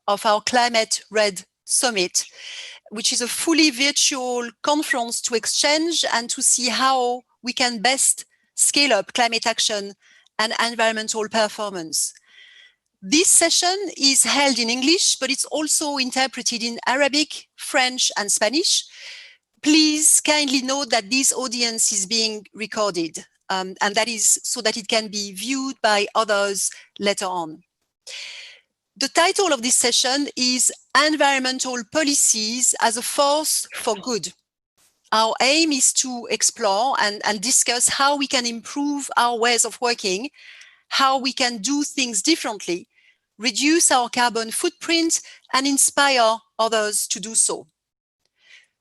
of our Climate Red Summit, which is a fully virtual conference to exchange and to see how we can best scale up climate action and environmental performance. This session is held in English, but it's also interpreted in Arabic, French, and Spanish. Please kindly note that this audience is being recorded, and that is so that it can be viewed by others later on. The title of this session is Environmental Policies as a Force for Good. Our aim is to explore and discuss how we can improve our ways of working, how we can do things differently, reduce our carbon footprint, and inspire others to do so.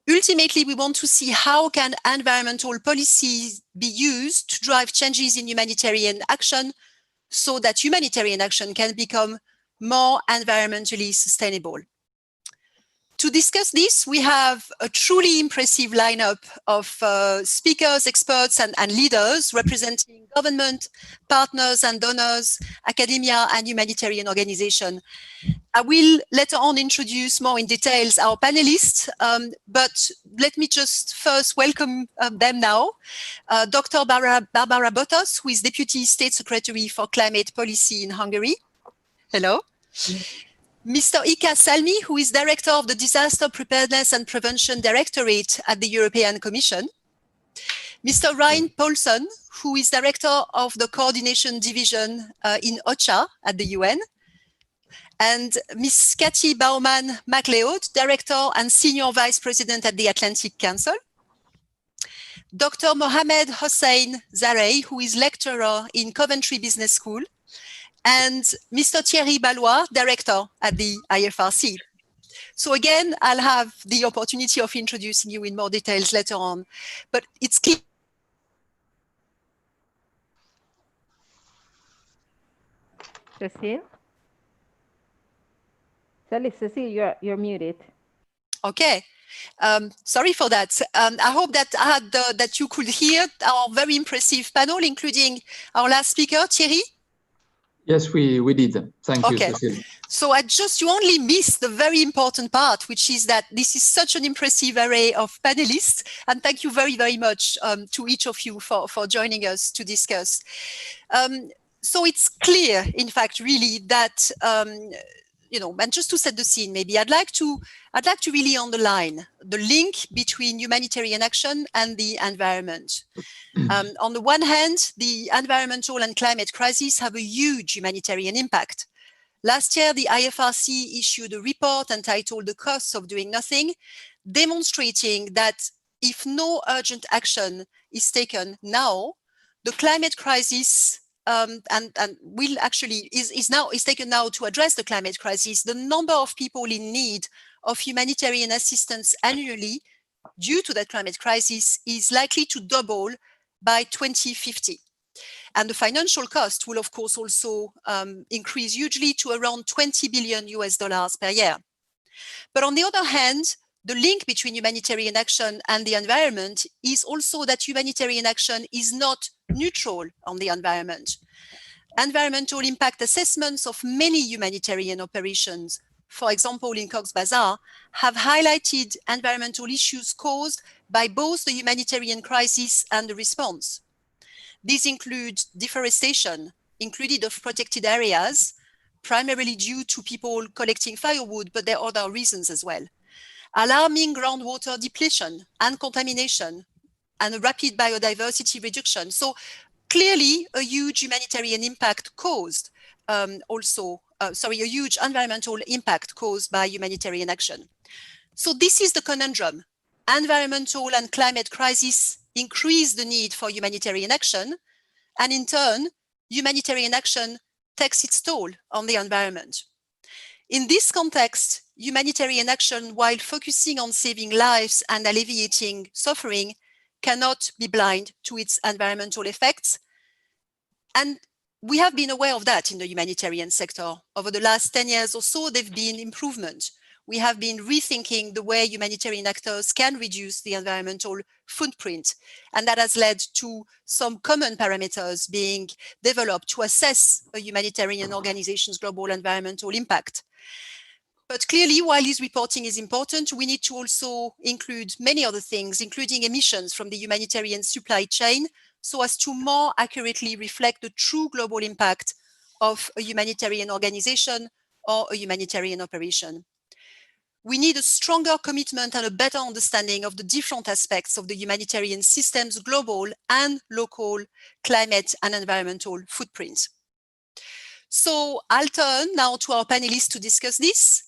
Ultimately, we want to see how can environmental policies be used to drive changes in humanitarian action so that humanitarian action can become more environmentally sustainable. To discuss this, we have a truly impressive lineup of speakers, experts, and leaders representing government, partners and donors, academia, and humanitarian organizations. I will later on introduce more in details our panelists, but let me just first welcome them now. Dr. Barbara Botos, who is Deputy State Secretary for Climate Policy in Hungary. Hello. Mr. Ika Salmi, who is Director of the Disaster Preparedness and Prevention Directorate at the European Commission. Mr. Ryan Paulson, who is Director of the Coordination Division in OCHA at the UN. And Ms. Cathy Baumann-MacLeod, Director and Senior Vice President at the Atlantic Council. Dr. Mohamed Hossein Zarei, who is Lecturer in Coventry Business School. And Mr. Thierry Ballois, Director at the IFRC. So again, I'll have the opportunity of introducing you in more details later on, but it's clear. Cecile? Cecile, you're muted. Okay. Sorry for that. I hope that that you could hear our very impressive panel, including our last speaker, Thierry. Yes, we did. Thank you, Cecile. So you only missed the very important part, which is that this is such an impressive array of panelists. And thank you very, very much to each of you for joining us to discuss. So it's clear, in fact, really that, and just to set the scene, maybe I'd like to really underline the link between humanitarian action and the environment. On the one hand, the environmental and climate crises have a huge humanitarian impact. Last year, the IFRC issued a report entitled The Costs of Doing Nothing, demonstrating that if no urgent action is taken now, the climate crisis is taken now to address the climate crisis, the number of people in need of humanitarian assistance annually due to that climate crisis is likely to double by 2050. And the financial cost will, of course, also increase hugely to around $20 billion per year. But on the other hand, the link between humanitarian action and the environment is also that humanitarian action is not neutral on the environment. Environmental impact assessments of many humanitarian operations, for example, in Cox's Bazar, have highlighted environmental issues caused by both the humanitarian crisis and the response. These include deforestation, included of protected areas, primarily due to people collecting firewood, but there are other reasons as well. Alarming groundwater depletion and contamination, and a rapid biodiversity reduction. So clearly a huge humanitarian impact caused a huge environmental impact caused by humanitarian action. So this is the conundrum. Environmental and climate crisis increase the need for humanitarian action, and in turn, humanitarian action takes its toll on the environment. In this context, humanitarian action, while focusing on saving lives and alleviating suffering, cannot be blind to its environmental effects. And we have been aware of that in the humanitarian sector. Over the last 10 years or so, there have been improvements. We have been rethinking the way humanitarian actors can reduce the environmental footprint. And that has led to some common parameters being developed to assess a humanitarian organization's global environmental impact. But clearly, while this reporting is important, we need to also include many other things, including emissions from the humanitarian supply chain, so as to more accurately reflect the true global impact of a humanitarian organization or a humanitarian operation. We need a stronger commitment and a better understanding of the different aspects of the humanitarian system's global and local climate and environmental footprint. So I'll turn now to our panelists to discuss this.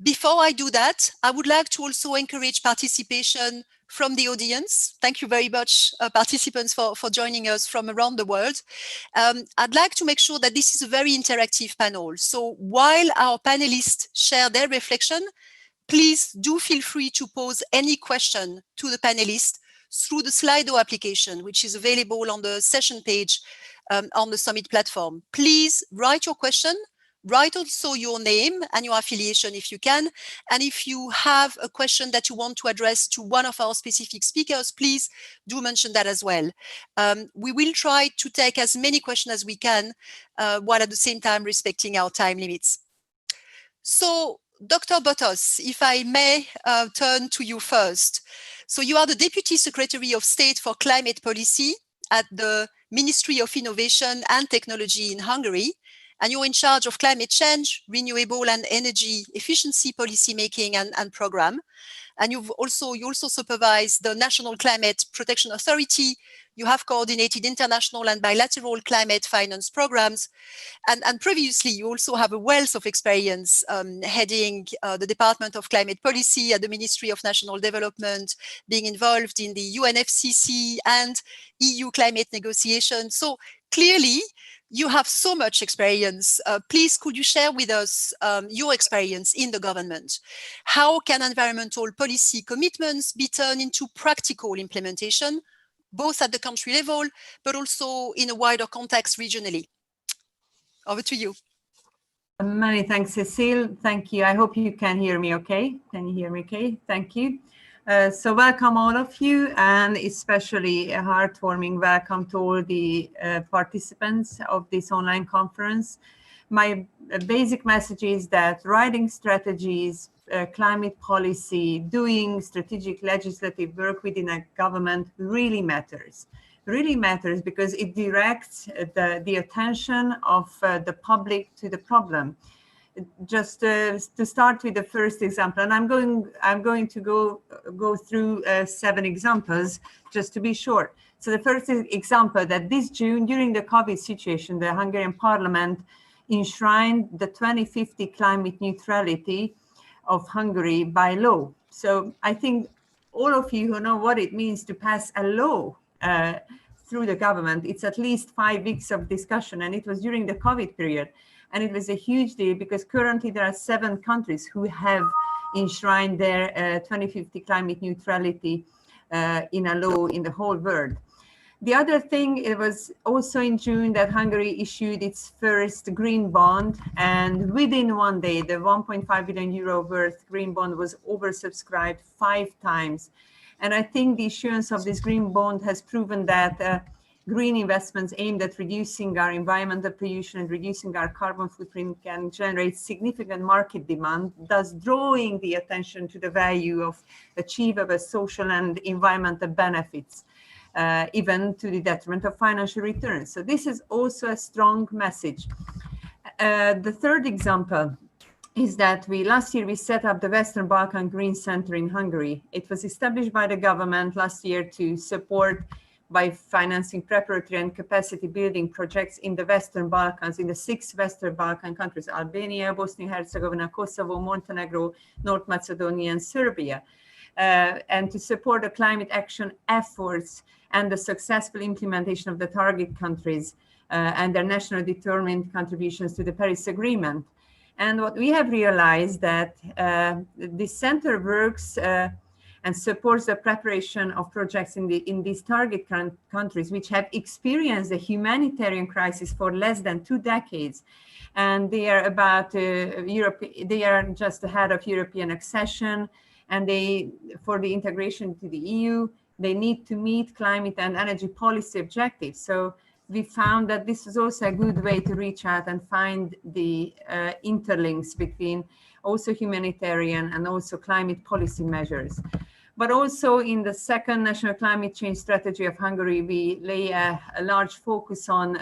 Before I do that, I would like to also encourage participation from the audience. Thank you very much, participants, for joining us from around the world. I'd like to make sure that this is a very interactive panel. So while our panelists share their reflection, please do feel free to pose any question to the panelists through the Slido application, which is available on the session page on the Summit platform. Please write your question. Write also your name and your affiliation if you can. And if you have a question that you want to address to one of our specific speakers, please do mention that as well. We will try to take as many questions as we can, while at the same time respecting our time limits. So, Dr. Botos, if I may turn to you first. So you are the Deputy Secretary of State for Climate Policy at the Ministry of Innovation and Technology in Hungary. And you're in charge of climate change, renewable and energy efficiency policy making and program. And you also supervise the National Climate Protection Authority. You have coordinated international and bilateral climate finance programs. And previously, you also have a wealth of experience heading the Department of Climate Policy at the Ministry of National Development, being involved in the UNFCCC and EU climate negotiations. So clearly, you have so much experience. Please, could you share with us your experience in the government? How can environmental policy commitments be turned into practical implementation, both at the country level, but also in a wider context regionally? Over to you. Many thanks, Cécile. Thank you. I hope you can hear me okay. Can you hear me okay? Thank you. So welcome all of you, and especially a heartwarming welcome to all the participants of this online conference. My basic message is that writing strategies, climate policy, doing strategic legislative work within a government really matters. Really matters because it directs the attention of the public to the problem. Just to start with the first example, and I'm going to go through 7 examples just to be short. So the first example, that this June, during the COVID situation, the Hungarian Parliament enshrined the 2050 climate neutrality of Hungary by law. So I think all of you who know what it means to pass a law through the government, it's at least 5 weeks of discussion, and it was during the COVID period. And it was a huge deal because currently there are 7 countries who have enshrined their 2050 climate neutrality in a law in the whole world. The other thing, it was also in June that Hungary issued its first green bond, and within one day, the 1.5 billion euro worth green bond was oversubscribed 5 times. And I think the issuance of this green bond has proven that green investments aimed at reducing our environmental pollution and reducing our carbon footprint can generate significant market demand, thus drawing the attention to the value of achievable social and environmental benefits, even to the detriment of financial returns. So this is also a strong message. The third example is that last year we set up the Western Balkan Green Center in Hungary. It was established by the government last year to support by financing preparatory and capacity building projects in the Western Balkans, in the 6 Western Balkan countries, Albania, Bosnia-Herzegovina, Kosovo, Montenegro, North Macedonia, and Serbia, and to support the climate action efforts and the successful implementation of the target countries and their national determined contributions to the Paris Agreement. And what we have realized that this center works and supports the preparation of projects in these target countries, which have experienced a humanitarian crisis for less than 2 decades. And they are they are just ahead of European accession, and for the integration to the EU, they need to meet climate and energy policy objectives. So we found that this is also a good way to reach out and find the interlinks between also humanitarian, and also climate policy measures. But also in the second National Climate Change Strategy of Hungary, we lay a large focus on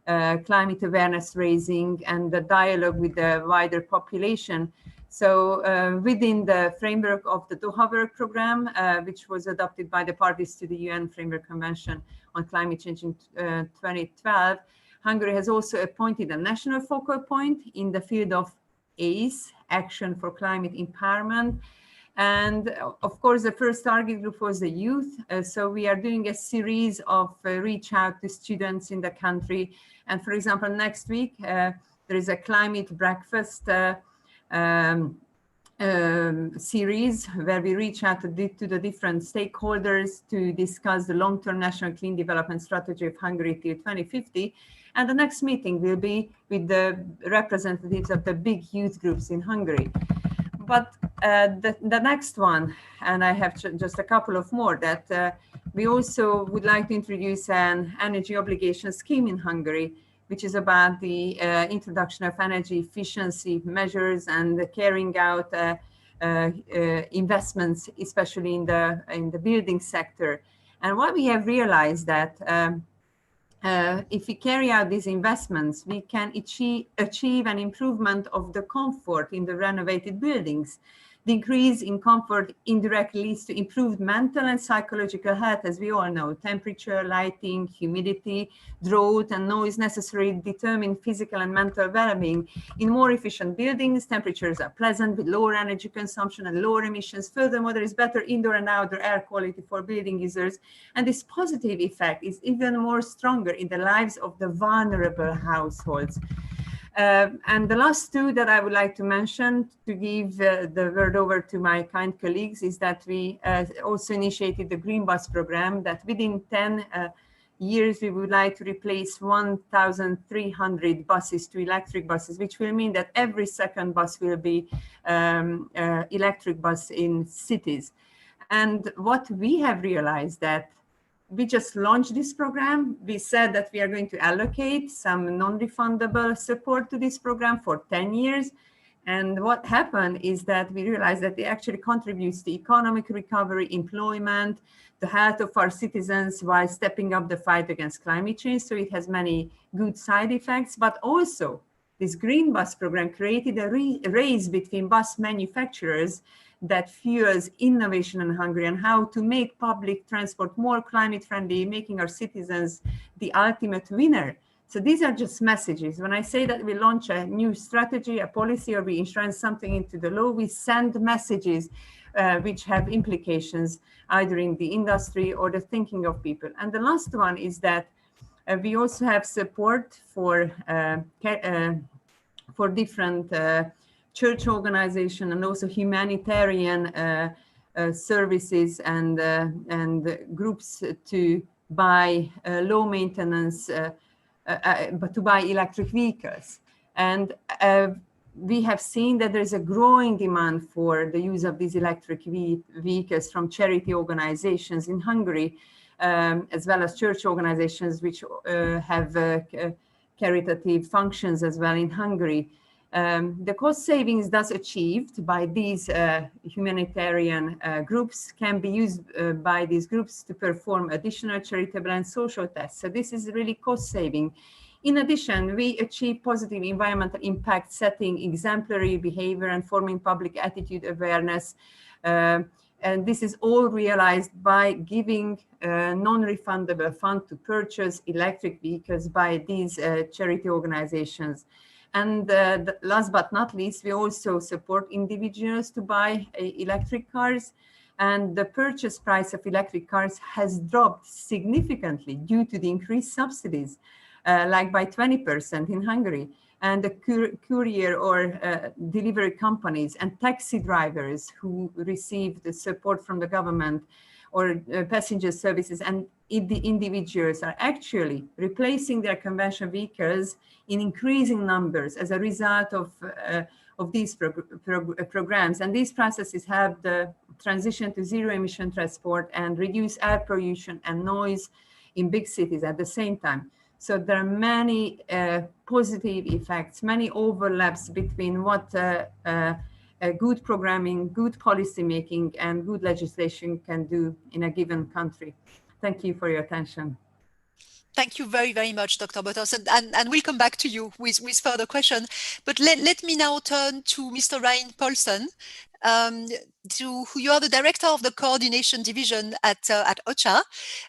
climate awareness raising and the dialogue with the wider population. So within the framework of the Doha Work Programme, which was adopted by the parties to the UN Framework Convention on Climate Change in 2012, Hungary has also appointed a national focal point in the field of ACE, Action for Climate Empowerment. And of course, the first target group was the youth. So we are doing a series of reach out to students in the country. And for example, next week, there is a climate breakfast series where we reach out to the different stakeholders to discuss the long-term national clean development strategy of Hungary till 2050. And the next meeting will be with the representatives of the big youth groups in Hungary. But the next one, and I have just a couple of more, that we also would like to introduce an energy obligation scheme in Hungary, which is about the introduction of energy efficiency measures and the carrying out investments, especially in the building sector. And what we have realized that if we carry out these investments, we can achieve an improvement of the comfort in the renovated buildings. The increase in comfort indirectly leads to improved mental and psychological health, as we all know. Temperature, lighting, humidity, drought, and noise necessarily determine physical and mental well-being. In more efficient buildings, temperatures are pleasant with lower energy consumption and lower emissions. Furthermore, there is better indoor and outdoor air quality for building users. And this positive effect is even more stronger in the lives of the vulnerable households. And the last two that I would like to mention, to give the word over to my kind colleagues, is that we also initiated the Green Bus program, that within 10 years we would like to replace 1,300 buses to electric buses, which will mean that every second bus will be electric bus in cities. And what we have realized that we just launched this program. We said that we are going to allocate some non-refundable support to this program for 10 years. And what happened is that we realized that it actually contributes to economic recovery, employment, the health of our citizens while stepping up the fight against climate change. So it has many good side effects, but also this Green Bus program created a race between bus manufacturers that fuels innovation in Hungary and how to make public transport more climate friendly, making our citizens the ultimate winner. So these are just messages. When I say that we launch a new strategy, a policy, or we enshrine something into the law, we send messages which have implications either in the industry or the thinking of people. And the last one is that we also have support for different church organization and also humanitarian services and groups to buy low maintenance, but to buy electric vehicles. And we have seen that there's a growing demand for the use of these electric vehicles from charity organizations in Hungary, as well as church organizations which have caritative functions as well in Hungary. The cost savings thus achieved by these humanitarian groups can be used by these groups to perform additional charitable and social tasks. So this is really cost saving. In addition, we achieve positive environmental impact, setting exemplary behavior and forming public attitude awareness. And this is all realized by giving non-refundable fund to purchase electric vehicles by these charity organizations. And last but not least, we also support individuals to buy electric cars. And the purchase price of electric cars has dropped significantly due to the increased subsidies, like by 20% in Hungary. And the courier or delivery companies and taxi drivers who receive the support from the government or passenger services and the individuals are actually replacing their conventional vehicles in increasing numbers as a result of these programs. And these processes have the transition to zero emission transport and reduce air pollution and noise in big cities at the same time. So there are many positive effects, many overlaps between what good programming, good policy making, and good legislation can do in a given country. Thank you for your attention. Thank you very, very much, Dr. Boters, and we'll come back to you with further questions. But let me now turn to Mr. Ryan Paulsen, who you are the director of the coordination division at OCHA,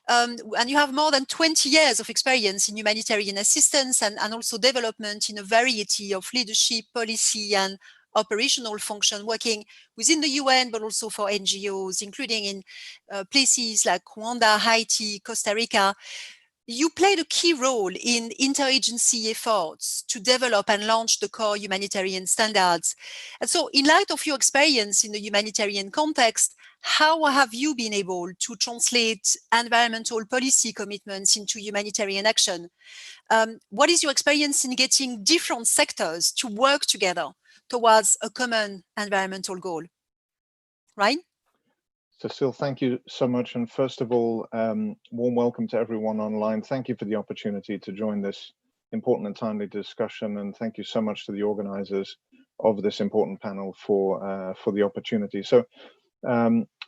and you have more than 20 years of experience in humanitarian assistance and also development in a variety of leadership, policy, and operational function, working within the UN, but also for NGOs, including in places like Rwanda, Haiti, Costa Rica. You played a key role in interagency efforts to develop and launch the core humanitarian standards. And so, in light of your experience in the humanitarian context, how have you been able to translate environmental policy commitments into humanitarian action? What is your experience in getting different sectors to work together towards a common environmental goal? Ryan? Cecile, thank you so much. And first of all, warm welcome to everyone online. Thank you for the opportunity to join this important and timely discussion. And thank you so much to the organizers of this important panel for the opportunity. So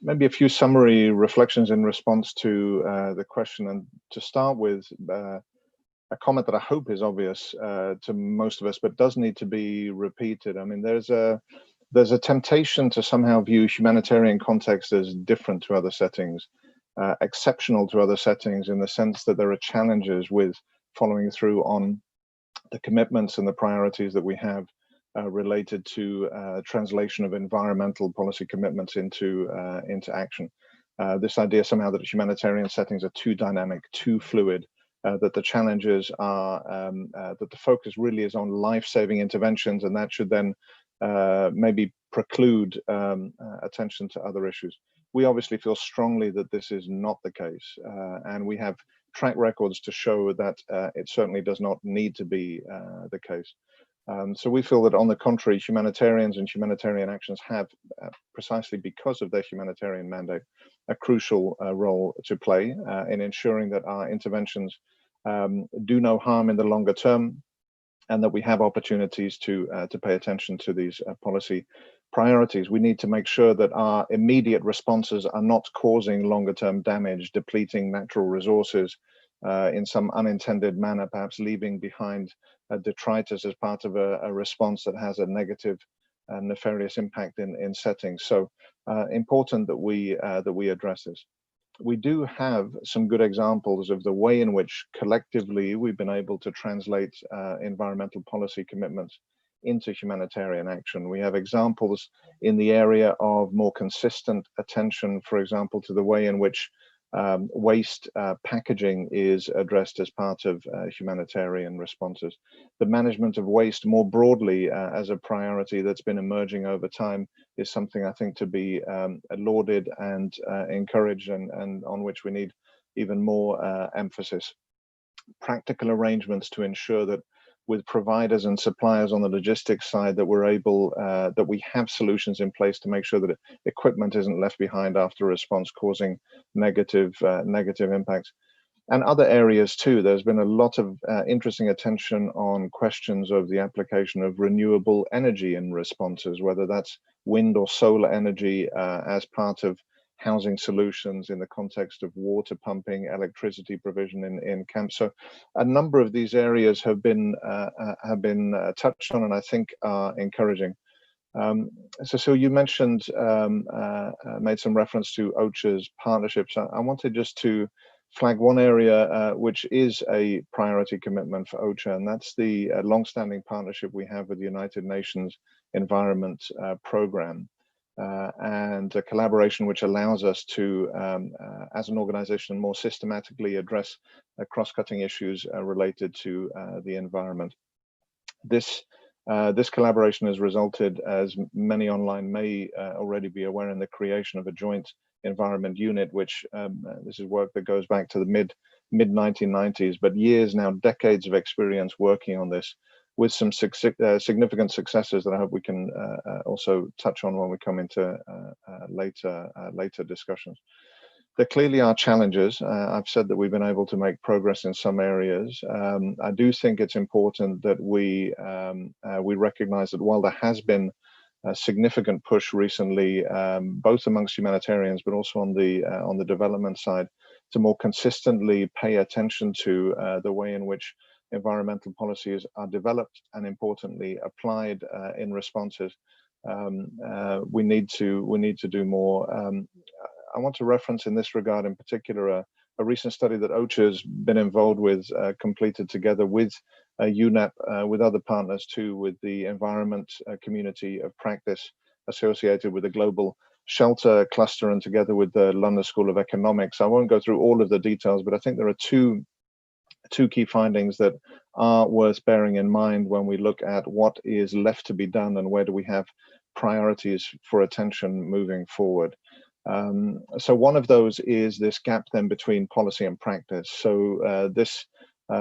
maybe a few summary reflections in response to the question. And to start with, a comment that I hope is obvious to most of us, but does need to be repeated. I mean, there's a temptation to somehow view humanitarian context as different to other settings, exceptional to other settings, in the sense that there are challenges with following through on the commitments and the priorities that we have related to translation of environmental policy commitments into action. This idea somehow that humanitarian settings are too dynamic, too fluid, that the challenges are, that the focus really is on life-saving interventions, and that should then maybe preclude attention to other issues. We obviously feel strongly that this is not the case, and we have track records to show that it certainly does not need to be the case. So we feel that, on the contrary, humanitarians and humanitarian actions have, precisely because of their humanitarian mandate, a crucial role to play in ensuring that our interventions do no harm in the longer term, and that we have opportunities to pay attention to these policy priorities. We need to make sure that our immediate responses are not causing longer term damage, depleting natural resources in some unintended manner, perhaps leaving behind detritus as part of a response that has a negative and nefarious impact in settings. So important that we address this. We do have some good examples of the way in which collectively we've been able to translate environmental policy commitments into humanitarian action. We have examples in the area of more consistent attention, for example, to the way in which waste packaging is addressed as part of humanitarian responses. The management of waste more broadly as a priority that's been emerging over time is something I think to be lauded and encouraged, and on which we need even more emphasis. Practical arrangements to ensure that with providers and suppliers on the logistics side, that we're able, that we have solutions in place to make sure that equipment isn't left behind after a response, causing negative impacts. And other areas too. There's been a lot of interesting attention on questions of the application of renewable energy in responses, whether that's wind or solar energy as part of housing solutions in the context of water pumping, electricity provision in camps. So a number of these areas have been touched on, and I think are encouraging. So you mentioned, made some reference to OCHA's partnerships. I wanted just to flag one area which is a priority commitment for OCHA, and that's the long-standing partnership we have with the United Nations Environment Programme. And a collaboration which allows us to, as an organization, more systematically address cross-cutting issues related to the environment. This collaboration has resulted, as many online may already be aware, in the creation of a joint environment unit, which this is work that goes back to the mid 1990s, but years now, decades of experience working on this, with some significant successes that I hope we can also touch on when we come into later discussions. there clearly are challenges. I've said that we've been able to make progress in some areas. I do think it's important that we recognize that while there has been a significant push recently, both amongst humanitarians, but also on the development side, to more consistently pay attention to the way in which environmental policies are developed and, importantly, applied in responses. We need to do more. I want to reference in this regard, in particular, a recent study that OCHA has been involved with, completed together with UNEP, with other partners too, with the environment community of practice associated with the Global Shelter Cluster and together with the London School of Economics. I won't go through all of the details, but I think there are two key findings that are worth bearing in mind when we look at what is left to be done and where do we have priorities for attention moving forward. So one of those is this gap then between policy and practice. So this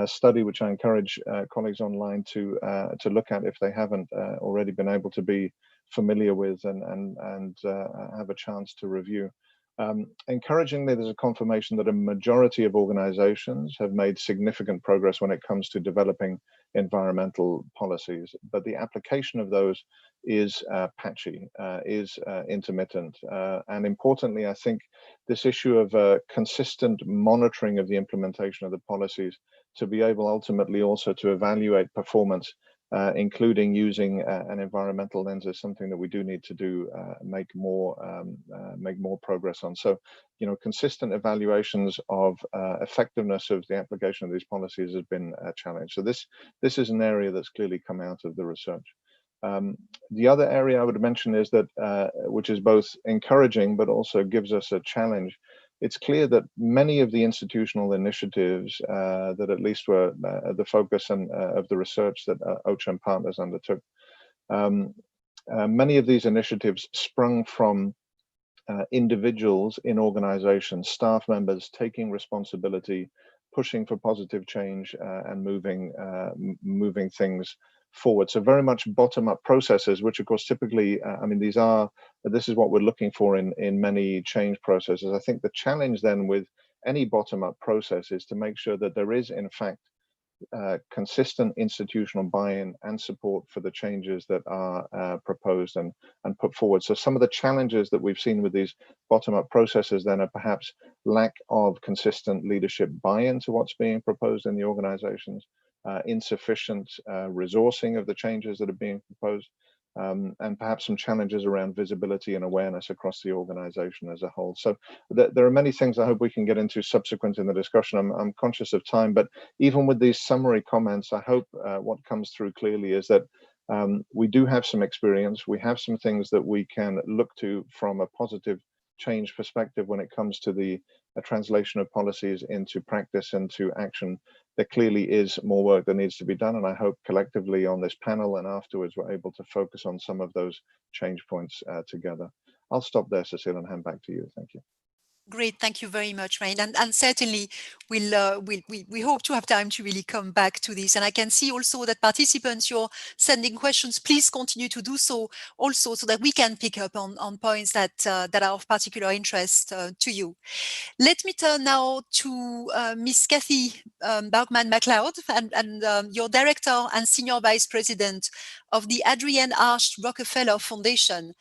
study, which I encourage colleagues online to look at if they haven't already been able to be familiar with and have a chance to review. Encouragingly, there's a confirmation that a majority of organizations have made significant progress when it comes to developing environmental policies, but the application of those is patchy, is intermittent. And importantly, I think this issue of consistent monitoring of the implementation of the policies to be able ultimately also to evaluate performance, including using an environmental lens, is something that we do need to do, make more progress on. So, consistent evaluations of effectiveness of the application of these policies has been a challenge. So this is an area that's clearly come out of the research. The other area I would mention is that, which is both encouraging but also gives us a challenge. It's clear that many of the institutional initiatives that at least were the focus of the research that OCHA and partners undertook, many of these initiatives sprung from individuals in organizations, staff members taking responsibility, pushing for positive change and moving things forward. So very much bottom-up processes, which of course typically, this is what we're looking for in many change processes. I think the challenge then with any bottom-up process is to make sure that there is in fact consistent institutional buy-in and support for the changes that are proposed and put forward. So some of the challenges that we've seen with these bottom-up processes then are perhaps lack of consistent leadership buy-in to what's being proposed in the organizations, insufficient resourcing of the changes that are being proposed, and perhaps some challenges around visibility and awareness across the organization as a whole. So there are many things I hope we can get into subsequent in the discussion. I'm conscious of time, but even with these summary comments, I hope what comes through clearly is that we do have some experience. We have some things that we can look to from a positive change perspective when it comes to the translation of policies into practice and to action. There clearly is more work that needs to be done, and I hope collectively on this panel and afterwards we're able to focus on some of those change points together. I'll stop there, Cecile, and hand back to you. Thank you. Great, thank you very much, Rein. And certainly we hope to have time to really come back to this. And I can see also that participants, you're sending questions. Please continue to do so also, so that we can pick up on points that are of particular interest to you. Let me turn now to Miss Kathy Baughman-MacLeod, and your Director and Senior Vice President of the Adrienne Arsht Rockefeller Foundation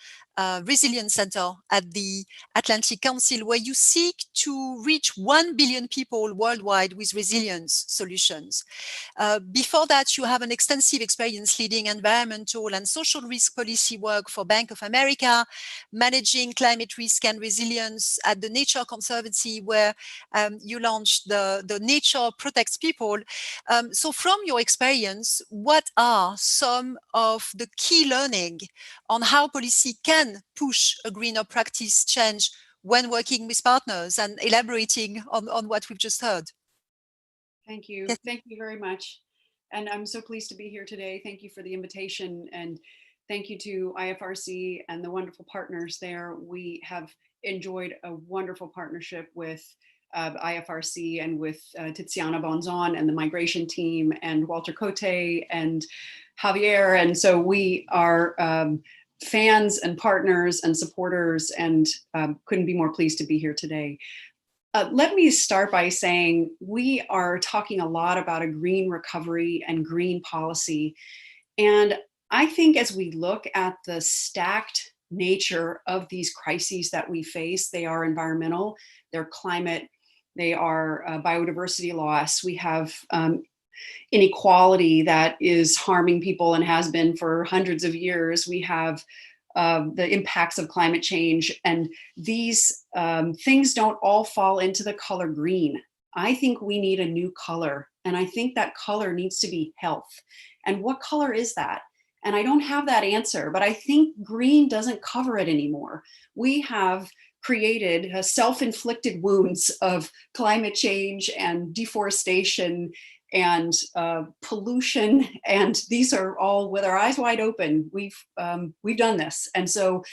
Resilience Center at the Atlantic Council, where you seek to reach 1 billion people worldwide with resilience solutions. Before that, you have an extensive experience leading environmental and social risk policy work for Bank of America, managing climate risk and resilience at the Nature Conservancy, where you launched the Nature Protects People. So from your experience, what are some of the key learning on how policy can push a greener practice change when working with partners, and elaborating on what we've just heard? Thank you. Thank you very much. And I'm so pleased to be here today. Thank you for the invitation, and thank you to IFRC and the wonderful partners there. We have enjoyed a wonderful partnership with IFRC and with Tiziana Bonzon and the migration team, and Walter Cote and Javier. And so we are fans and partners and supporters, and couldn't be more pleased to be here today. let me start by saying we are talking a lot about a green recovery and green policy. And I think as we look at the stacked nature of these crises that we face, they are environmental, they're climate, they are biodiversity loss. We have inequality that is harming people and has been for hundreds of years. We have the impacts of climate change, and these things don't all fall into the color green. I think we need a new color, and I think that color needs to be health. And what color is that? And I don't have that answer, but I think green doesn't cover it anymore. We have created self-inflicted wounds of climate change and deforestation and pollution, and these are all with our eyes wide open. We've done this, and so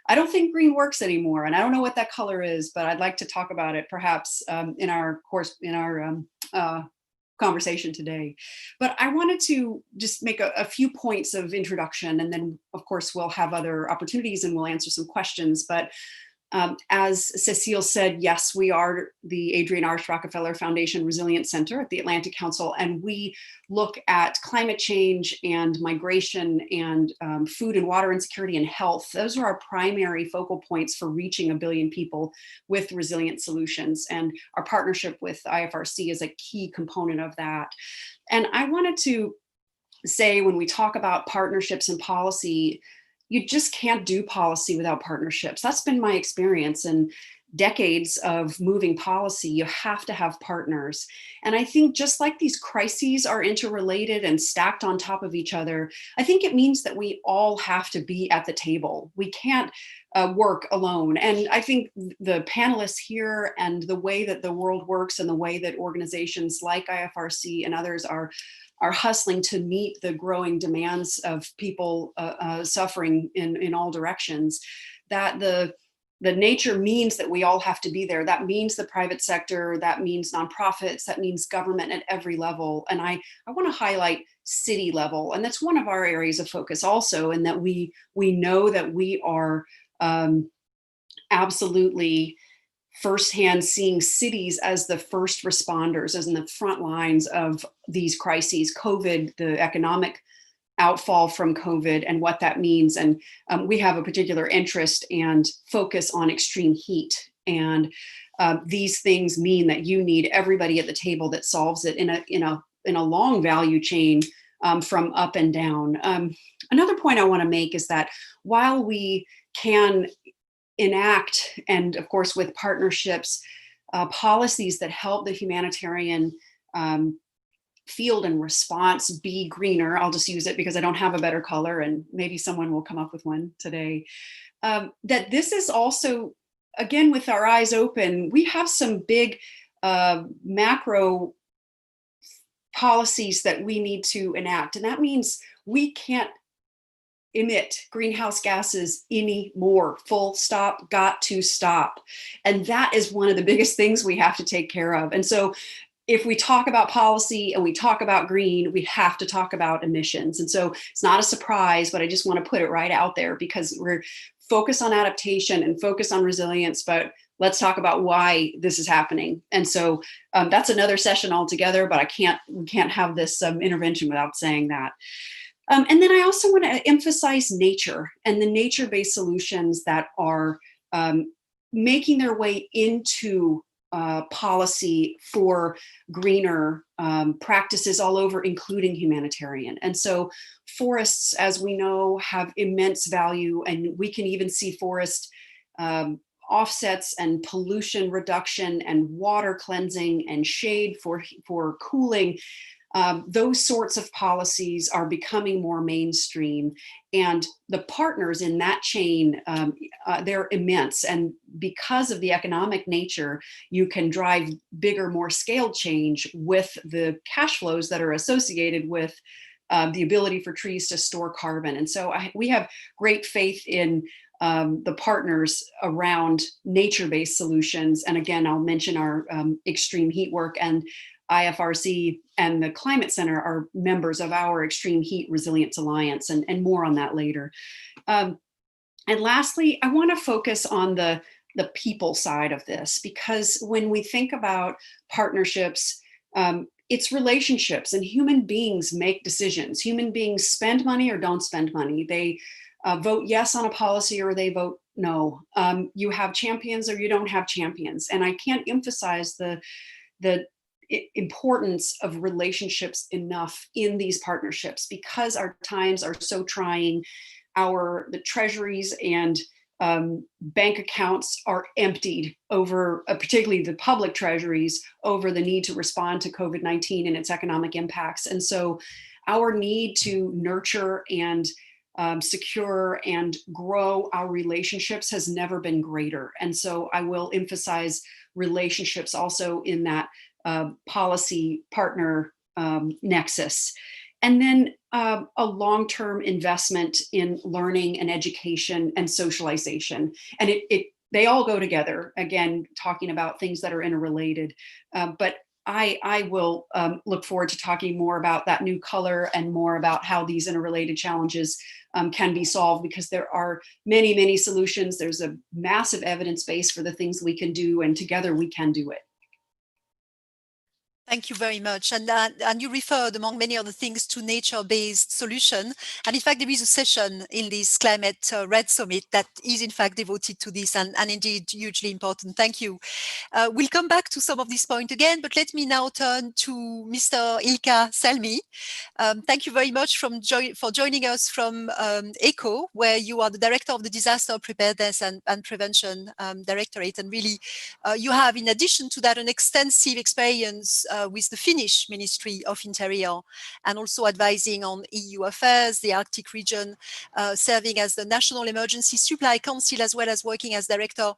I don't think green works anymore. And I don't know what that color is, but I'd like to talk about it perhaps in our conversation today. But I wanted to just make a few points of introduction, and then of course we'll have other opportunities and we'll answer some questions. But as Cecile said, yes, we are the Adrienne Arsht Rockefeller Foundation Resilience Center at the Atlantic Council, and we look at climate change and migration and food and water insecurity and health. Those are our primary focal points for reaching 1 billion people with resilient solutions. And our partnership with IFRC is a key component of that. And I wanted to say, when we talk about partnerships and policy, you just can't do policy without partnerships. That's been my experience in decades of moving policy. You have to have partners. And I think just like these crises are interrelated and stacked on top of each other, I think it means that we all have to be at the table. We can't work alone. And I think the panelists here and the way that the world works and the way that organizations like IFRC and others are hustling to meet the growing demands of people suffering in all directions, that the nature means that we all have to be there. That means the private sector, that means nonprofits, that means government at every level. And I want to highlight city level. And that's one of our areas of focus also, in that we know that we are absolutely firsthand seeing cities as the first responders, as in the front lines of these crises, COVID, the economic outfall from COVID and what that means. And we have a particular interest and focus on extreme heat. And these things mean that you need everybody at the table that solves it in a long value chain from up and down. Another point I want to make is that while we can enact, and of course with partnerships, policies that help the humanitarian field and response be greener. I'll just use it because I don't have a better color, and maybe someone will come up with one today. That this is also, again, with our eyes open, we have some big macro policies that we need to enact. And that means we can't emit greenhouse gases anymore. Full stop, got to stop. And that is one of the biggest things we have to take care of. And so if we talk about policy and we talk about green, we have to talk about emissions. And so it's not a surprise, but I just want to put it right out there because we're focused on adaptation and focused on resilience, but let's talk about why this is happening. And so that's another session altogether, but we can't have this intervention without saying that. And then I also want to emphasize nature and the nature-based solutions that are making their way into policy for greener practices all over, including humanitarian. And so forests, as we know, have immense value, and we can even see forest offsets and pollution reduction and water cleansing and shade for cooling. Those sorts of policies are becoming more mainstream, and the partners in that chain, they're immense. And because of the economic nature, you can drive bigger, more scaled change with the cash flows that are associated with the ability for trees to store carbon. And so we have great faith in the partners around nature-based solutions. And again, I'll mention our extreme heat work, and IFRC and the Climate Center are members of our Extreme Heat Resilience Alliance, and more on that later. And lastly, I want to focus on the the people side of this, because when we think about partnerships, it's relationships, and human beings make decisions. Human beings spend money or don't spend money. They vote yes on a policy or they vote no. You have champions or you don't have champions. And I can't emphasize the importance of relationships enough in these partnerships, because our times are so trying. The treasuries and bank accounts are emptied over, particularly the public treasuries, over the need to respond to COVID-19 and its economic impacts. And so our need to nurture and secure and grow our relationships has never been greater. And so I will emphasize relationships also in that policy partner nexus. And then a long-term investment in learning and education and socialization. And they all go together, again, talking about things that are interrelated. But I will look forward to talking more about that new color and more about how these interrelated challenges can be solved, because there are many, many solutions. There's a massive evidence base for the things we can do, and together we can do it. Thank you very much. And you referred, among many other things, to nature-based solution. And in fact, there is a session in this Climate Red Summit that is in fact devoted to this, and indeed hugely important. Thank you. We'll come back to some of this point again, but let me now turn to Mr. Ilkka Salmi. Thank you very much for joining us from ECHO, where you are the Director of the Disaster Preparedness and Prevention Directorate. And really, you have, in addition to that, an extensive experience with the Finnish Ministry of Interior, and also advising on EU affairs, the Arctic region, serving as the National Emergency Supply Council, as well as working as Director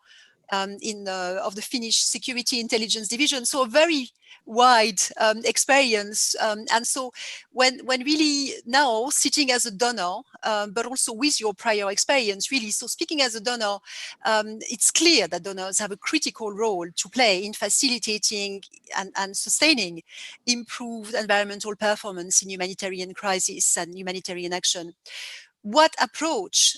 of the Finnish Security Intelligence Division. So a very wide experience. And so when really now sitting as a donor, but also with your prior experience, really, so speaking as a donor, it's clear that donors have a critical role to play in facilitating and sustaining improved environmental performance in humanitarian crisis and humanitarian action. What approach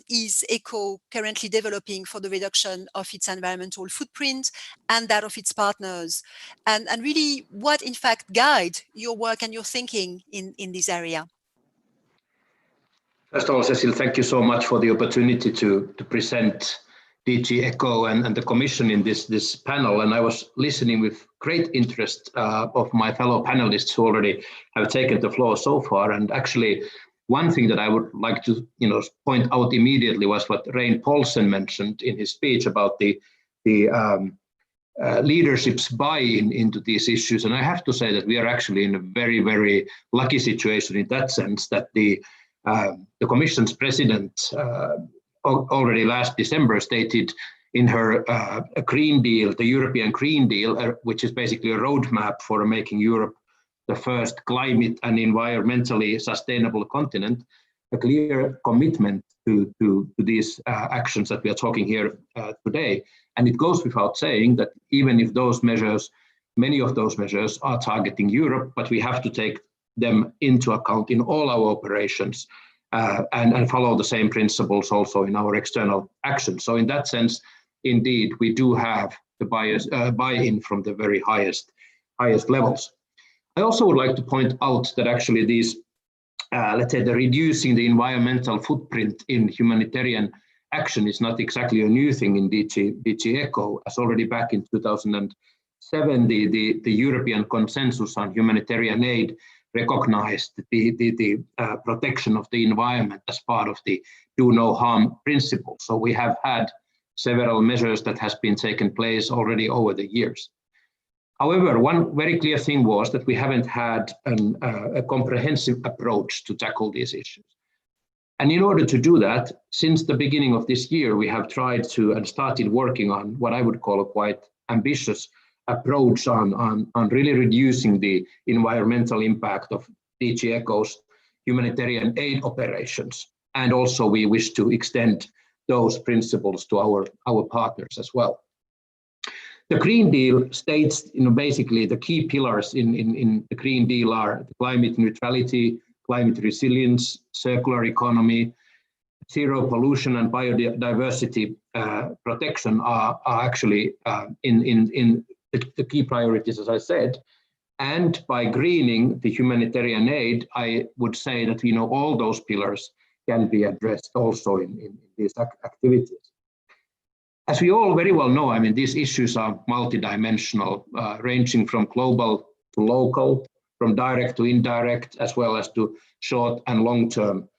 is ECHO currently developing for the reduction of its environmental footprint and that of its partners? And really, what in fact guide your work and your thinking in this area? First of all, Cecile, thank you so much for the opportunity to present DG ECHO and the Commission in this panel. And I was listening with great interest of my fellow panelists who already have taken the floor so far. And actually, one thing that I would like to point out immediately was what Rein Paulsen mentioned in his speech about the leadership's buy-in into these issues. And I have to say that we are actually in a very, very lucky situation in that sense, that the Commission's president already last December stated in her Green Deal, the European Green Deal, which is basically a roadmap for making Europe the first climate and environmentally sustainable continent, a clear commitment to these actions that we are talking here today. And it goes without saying that even if those measures, many of those measures are targeting Europe, but we have to take them into account in all our operations and follow the same principles also in our external actions. So in that sense, indeed, we do have the buy-in from the very highest levels. I also would like to point out that actually these, let's say, the reducing the environmental footprint in humanitarian action is not exactly a new thing in DG ECHO, as already back in 2007, the European Consensus on Humanitarian Aid recognized the protection of the environment as part of the do no harm principle. So we have had several measures that has been taken place already over the years. However, one very clear thing was that we haven't had a comprehensive approach to tackle these issues. And in order to do that, since the beginning of this year, we have tried to and started working on what I would call a quite ambitious approach on really reducing the environmental impact of DG ECHO's humanitarian aid operations. And also we wish to extend those principles to our partners as well. The Green Deal states, basically the key pillars in the Green Deal are climate neutrality, climate resilience, circular economy, zero pollution and biodiversity protection are actually in the key priorities, as I said. And by greening the humanitarian aid, I would say that all those pillars can be addressed also in these activities. As we all very well know, these issues are multidimensional, ranging from global to local, from direct to indirect, as well as to short and long-term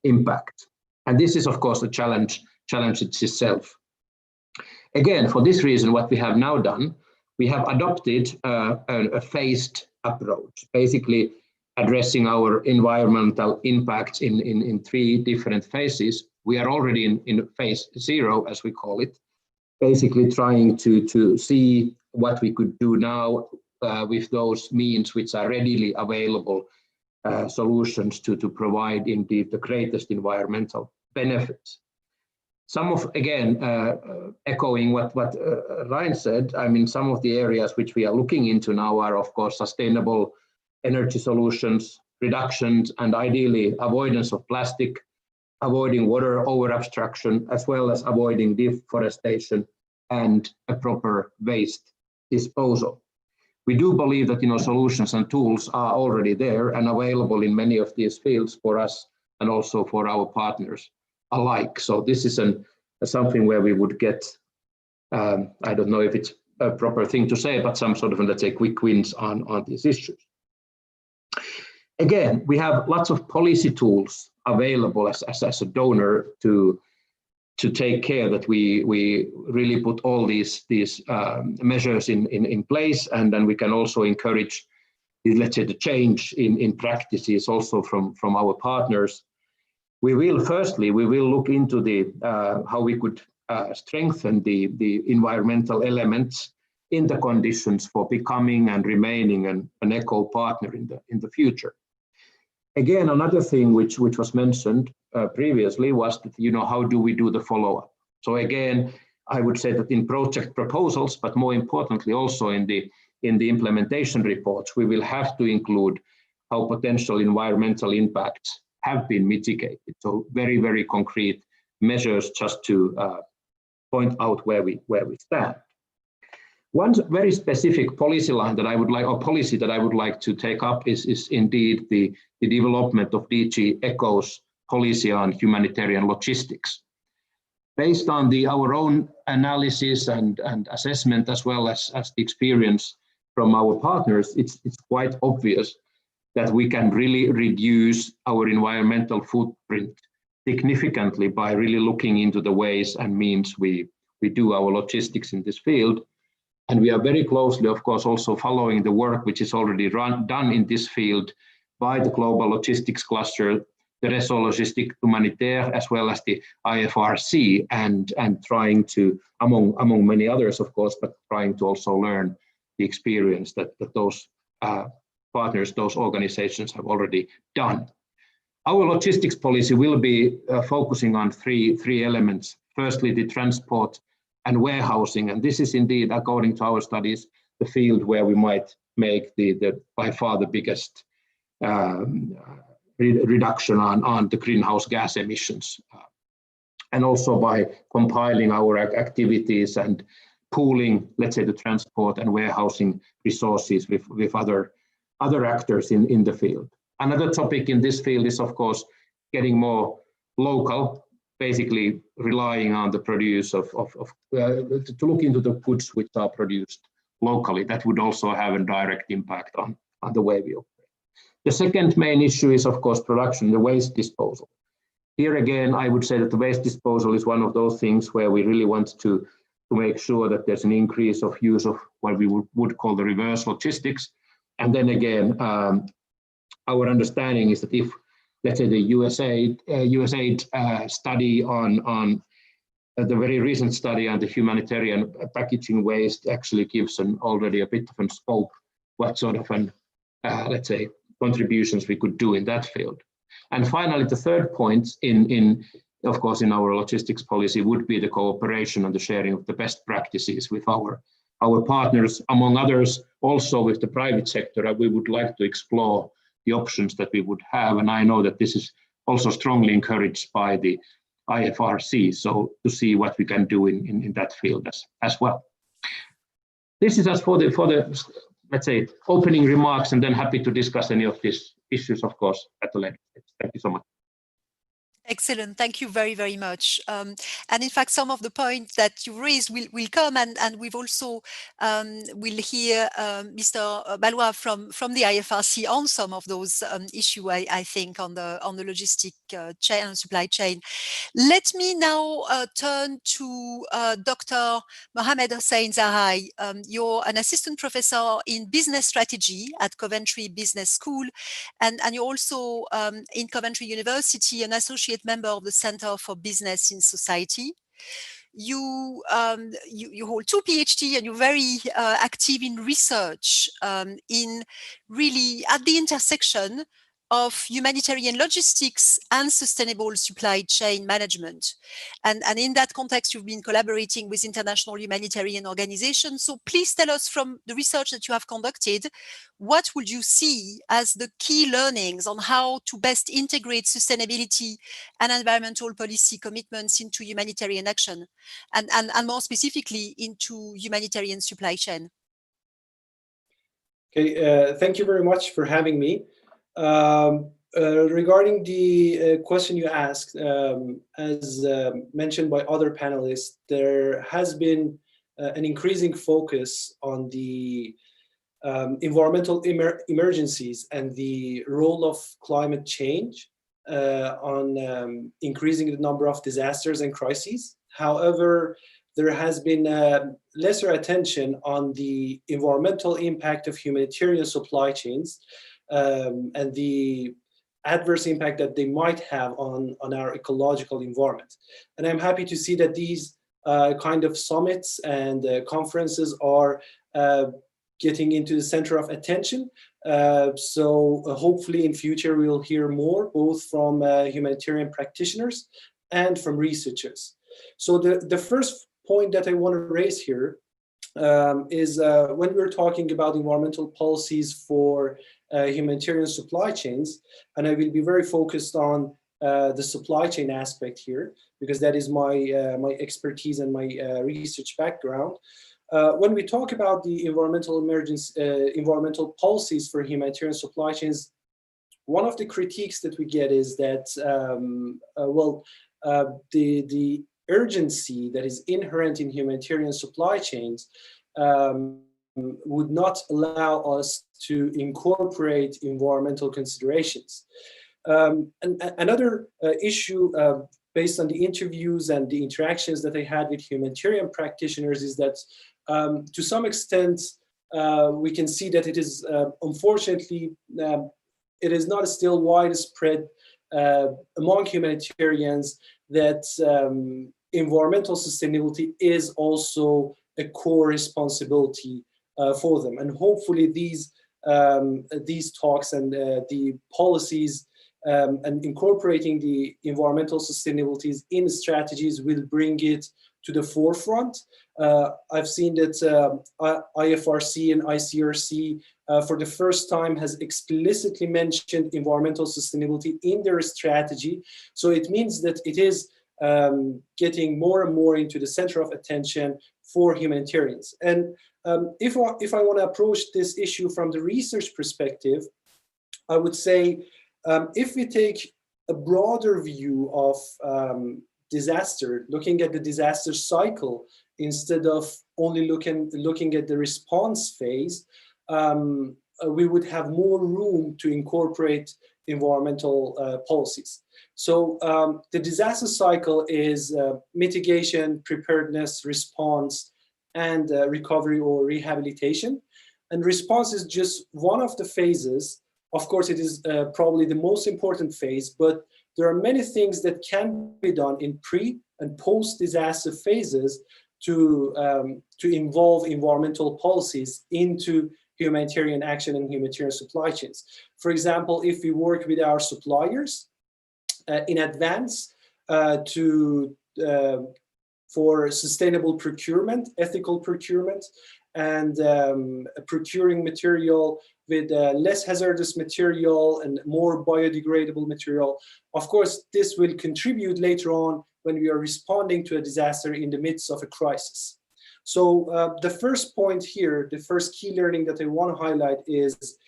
impact. And this is, of course, a challenge itself. Again, for this reason, what we have now done, we have adopted a phased approach, basically addressing our environmental impacts in 3 different phases. We are already in phase 0, as we call it, basically trying to see what we could do now with those means which are readily available solutions to provide indeed the greatest environmental benefits. Some of, again, echoing what Ryan said, some of the areas which we are looking into now are, of course, sustainable energy solutions, reductions, and ideally avoidance of plastic, avoiding water over abstraction, as well as avoiding deforestation and a proper waste disposal. We do believe that solutions and tools are already there and available in many of these fields for us and also for our partners alike. So this is something where we would get, I don't know if it's a proper thing to say, but some sort of, let's say, quick wins on these issues. Again, we have lots of policy tools available as a donor to take care that we really put all these measures in place, and then we can also encourage, let's say, the change in practices also from our partners. We will look into how we could strengthen the environmental elements in the conditions for becoming and remaining an eco partner in the future. Again, another thing which was mentioned previously was that, how do we do the follow-up? So again, I would say that in project proposals, but more importantly also in the implementation reports, we will have to include how potential environmental impacts have been mitigated. So very, very concrete measures just to point out where we stand. One very specific policy line that I would like, or policy that I would like to take up is indeed the development of DG ECHO's policy on humanitarian logistics. Based on our own analysis and assessment, as well as the experience from our partners, it's quite obvious that we can really reduce our environmental footprint significantly by really looking into the ways and means we do our logistics in this field. And we are very closely, of course, also following the work which is already done in this field by the Global Logistics Cluster, the Réseau Logistique Humanitaire, as well as the IFRC, and trying to, among many others, of course, but trying to also learn the experience that those partners, those organizations have already done. Our logistics policy will be focusing on three elements. Firstly, the transport and warehousing, and this is indeed, according to our studies, the field where we might make the by far the biggest reduction on the greenhouse gas emissions, and also by compiling our activities and pooling, let's say, the transport and warehousing resources with other actors in the field. Another topic in this field is, of course, getting more local, basically relying on the produce to look into the goods which are produced locally. That would also have a direct impact on the way we operate. The second main issue is, of course, production, the waste disposal. Here again, I would say that the waste disposal is one of those things where we really want to make sure that there's an increase of use of what we would call the reverse logistics. And then again, our understanding is that if, let's say, the USAID study on the very recent study on the humanitarian packaging waste actually gives already a bit of a scope what sort of let's say, contributions we could do in that field. And finally, the third point of course, in our logistics policy would be the cooperation and the sharing of the best practices with our partners, among others, also with the private sector. We would like to explore the options that we would have. And I know that this is also strongly encouraged by the IFRC, so to see what we can do in that field as well. This is just for the let's say opening remarks, and then happy to discuss any of these issues, of course, at the later stage. Thank you so much. Excellent. Thank you very, very much. And in fact, some of the points that you raised will come, and we've also will hear Mr. Ballois from the IFRC on some of those issues. I think on the logistic chain and supply chain. Let me now turn to Dr. Mohamed Hossein Zahai. You're an assistant professor in business strategy at Coventry Business School, and you're also in Coventry University an associate member of the Center for Business in Society. You hold 2 PhD, and you're very active in research in really at the intersection of humanitarian logistics and sustainable supply chain management. And in that context, you've been collaborating with international humanitarian organizations. So please tell us, from the research that you have conducted, what would you see as the key learnings on how to best integrate sustainability and environmental policy commitments into humanitarian action, and more specifically into humanitarian supply chain? Okay, thank you very much for having me. Regarding the question you asked, as mentioned by other panelists, there has been an increasing focus on the environmental emergencies and the role of climate change on increasing the number of disasters and crises. However, there has been lesser attention on the environmental impact of humanitarian supply chains and the adverse impact that they might have on our ecological environment. And I'm happy to see that these kind of summits and conferences are getting into the center of attention. So hopefully in future we'll hear more, both from humanitarian practitioners and from researchers. So the first point that I want to raise here is when we're talking about environmental policies for humanitarian supply chains, and I will be very focused on the supply chain aspect here, because that is my expertise and my research background. When we talk about the environmental policies for humanitarian supply chains, one of the critiques that we get is that the urgency that is inherent in humanitarian supply chains would not allow us to incorporate environmental considerations. And another issue based on the interviews and the interactions that I had with humanitarian practitioners is that to some extent we can see that it is unfortunately it is not still widespread among humanitarians that environmental sustainability is also a core responsibility for them. And hopefully these talks and the policies and incorporating the environmental sustainabilities in strategies will bring it to the forefront. I've seen that IFRC and ICRC for the first time has explicitly mentioned environmental sustainability in their strategy. So it means that it is getting more and more into the center of attention for humanitarians. And if I want to approach this issue from the research perspective, I would say if we take a broader view of disaster, looking at the disaster cycle instead of only looking at the response phase, we would have more room to incorporate environmental policies. So the disaster cycle is mitigation, preparedness, response, and recovery or rehabilitation. And response is just one of the phases. Of course, it is probably the most important phase, but there are many things that can be done in pre and post-disaster phases to involve environmental policies into humanitarian action and humanitarian supply chains. For example, if we work with our suppliers in advance for sustainable procurement, ethical procurement, and procuring material with less hazardous material and more biodegradable material. Of course, this will contribute later on when we are responding to a disaster in the midst of a crisis. So the first point here, the first key learning that I want to highlight is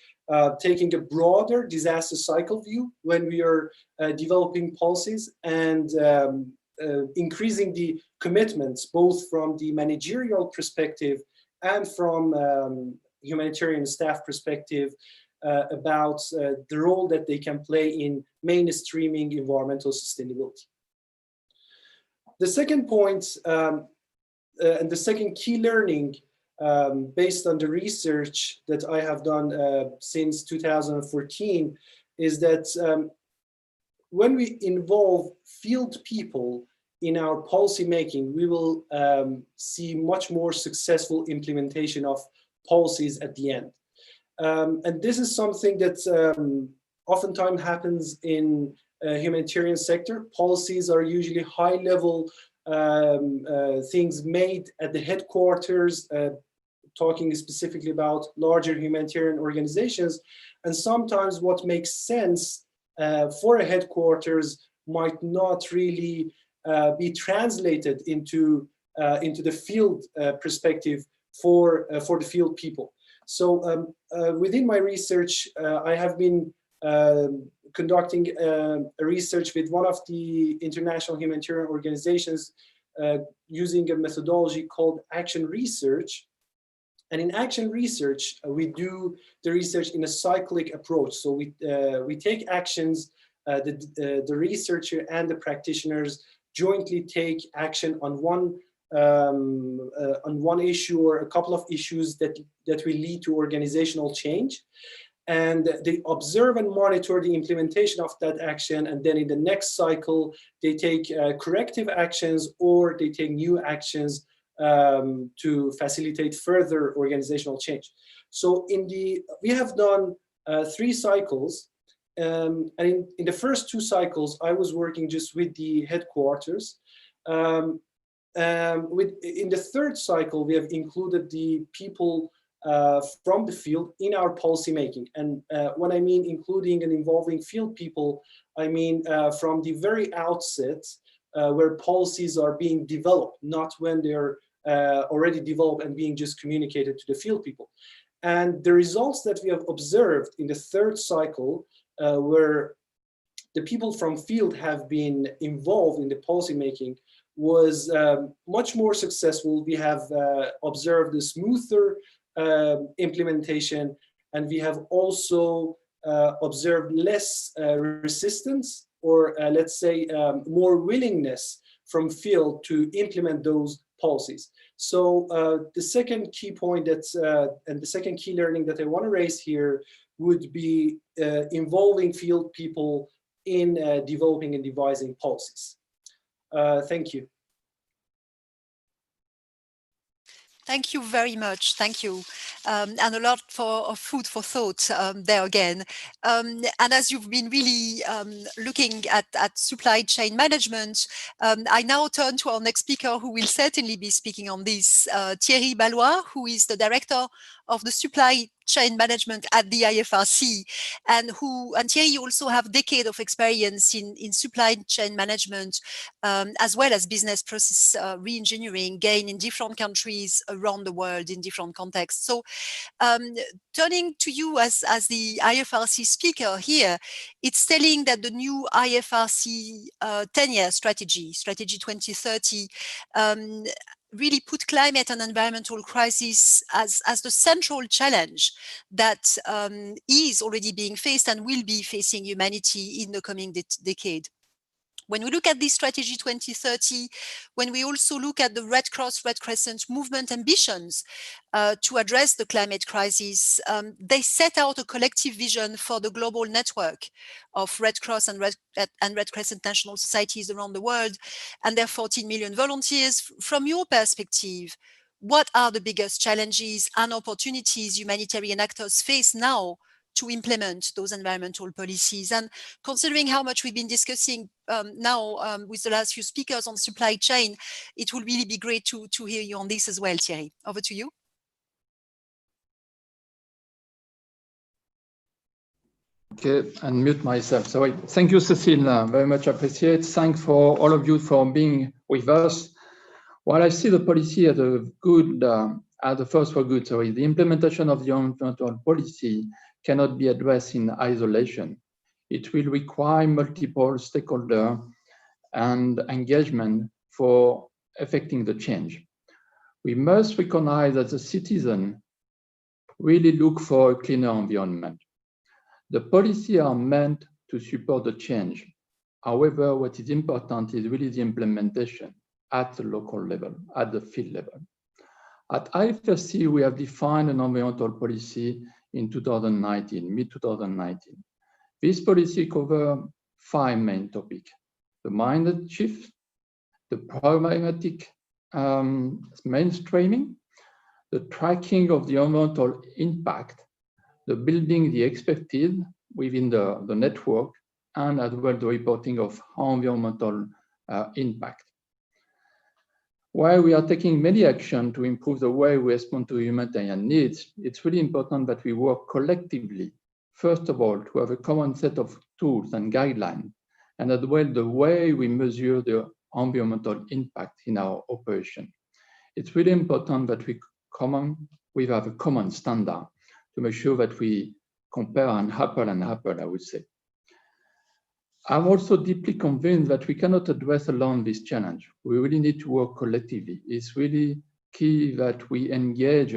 taking a broader disaster cycle view when we are developing policies, and increasing the commitments both from the managerial perspective and from humanitarian staff perspective about the role that they can play in mainstreaming environmental sustainability. The second point, and the second key learning based on the research that I have done since 2014 is that when we involve field people in our policy making, we will see much more successful implementation of policies at the end. And this is something that oftentimes happens in humanitarian sector. Policies are usually high-level things made at the headquarters, talking specifically about larger humanitarian organizations. And sometimes what makes sense for a headquarters might not really be translated into the field perspective for the field people. So within my research, I have been conducting a research with one of the international humanitarian organizations using a methodology called action research. And in action research, we do the research in a cyclic approach. So we take actions, the researcher and the practitioners jointly take action on one issue or a couple of issues that will lead to organizational change. And they observe and monitor the implementation of that action. And then in the next cycle, they take corrective actions or they take new actions to facilitate further organizational change. So we have done 3 cycles. And in the first 2 cycles, I was working just with the headquarters. In the 3rd cycle, we have included the people from the field in our policy making. And when I mean including and involving field people, I mean from the very outset where policies are being developed, not when they're already developed and being just communicated to the field people. And the results that we have observed in the 3rd cycle, where the people from field have been involved in the policy making, was much more successful. We have observed a smoother implementation, and we have also observed less resistance, or let's say more willingness from field to implement those policies. So the second key point and the second key learning that I want to raise here would be involving field people in developing and devising policies. Thank you. Thank you very much. Thank you. And a lot of food for thought there again. And as you've been really looking at supply chain management, I now turn to our next speaker who will certainly be speaking on this, Thierry Ballois, who is the director of the supply chain management at the IFRC, and Thierry also have decades of experience in supply chain management, as well as business process re-engineering gained in different countries around the world in different contexts. So turning to you as the IFRC speaker here, it's telling that the new IFRC 10-year strategy 2030, really put climate and environmental crisis as the central challenge that is already being faced and will be facing humanity in the coming decade. When we look at this strategy 2030, when we also look at the Red Cross, Red Crescent movement ambitions to address the climate crisis, they set out a collective vision for the global network of Red Cross and Red Crescent national societies around the world and their 14 million volunteers. From your perspective, what are the biggest challenges and opportunities humanitarian actors face now to implement those environmental policies? And considering how much we've been discussing now with the last few speakers on supply chain, it will really be great to hear you on this as well, Thierry. Over to you. Okay, unmute myself. Sorry. Thank you, Cécile. Very much appreciate. Thanks for all of you for being with us. While I see the policy as a good, as the first for good, sorry, the implementation of the environmental policy cannot be addressed in isolation. It will require multiple stakeholders and engagement for affecting the change. We must recognize that the citizen really look for a cleaner environment. The policies are meant to support the change. However, what is important is really the implementation at the local level, at the field level. At IFSC, we have defined an environmental policy in 2019, mid-2019. This policy covers 5 main topics: the mindset shift, the pragmatic mainstreaming, the tracking of the environmental impact, the building the expertise within the network, and as well the reporting of environmental impact. While we are taking many actions to improve the way we respond to humanitarian needs, it's really important that we work collectively. First of all, to have a common set of tools and guidelines, and as well the way we measure the environmental impact in our operation. It's really important that we have a common standard to make sure that we compare an apple and apple, I would say. I'm also deeply convinced that we cannot address alone this challenge. We really need to work collectively. It's really key that we engage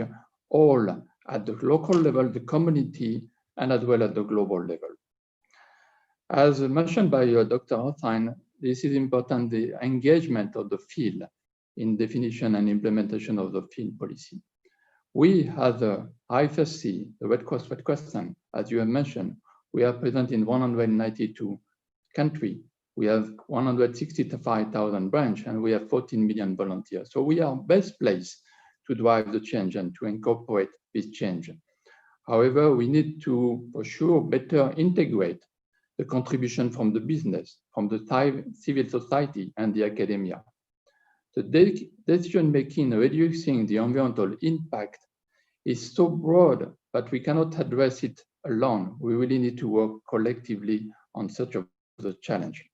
all at the local level, the community, and as well at the global level. As mentioned by Dr. Rothstein, this is important, the engagement of the field in definition and implementation of the field policy. We as the IFSC, the Red Cross Red Crescent, as you have mentioned, we are present in 192 countries. We have 165,000 branches and we have 14 million volunteers. So we are best placed to drive the change and to incorporate this change. However, we need to, for sure, better integrate the contribution from the business, from the civil society and the academia. The decision-making reducing the environmental impact is so broad that we cannot address it alone. We really need to work collectively on such a challenge.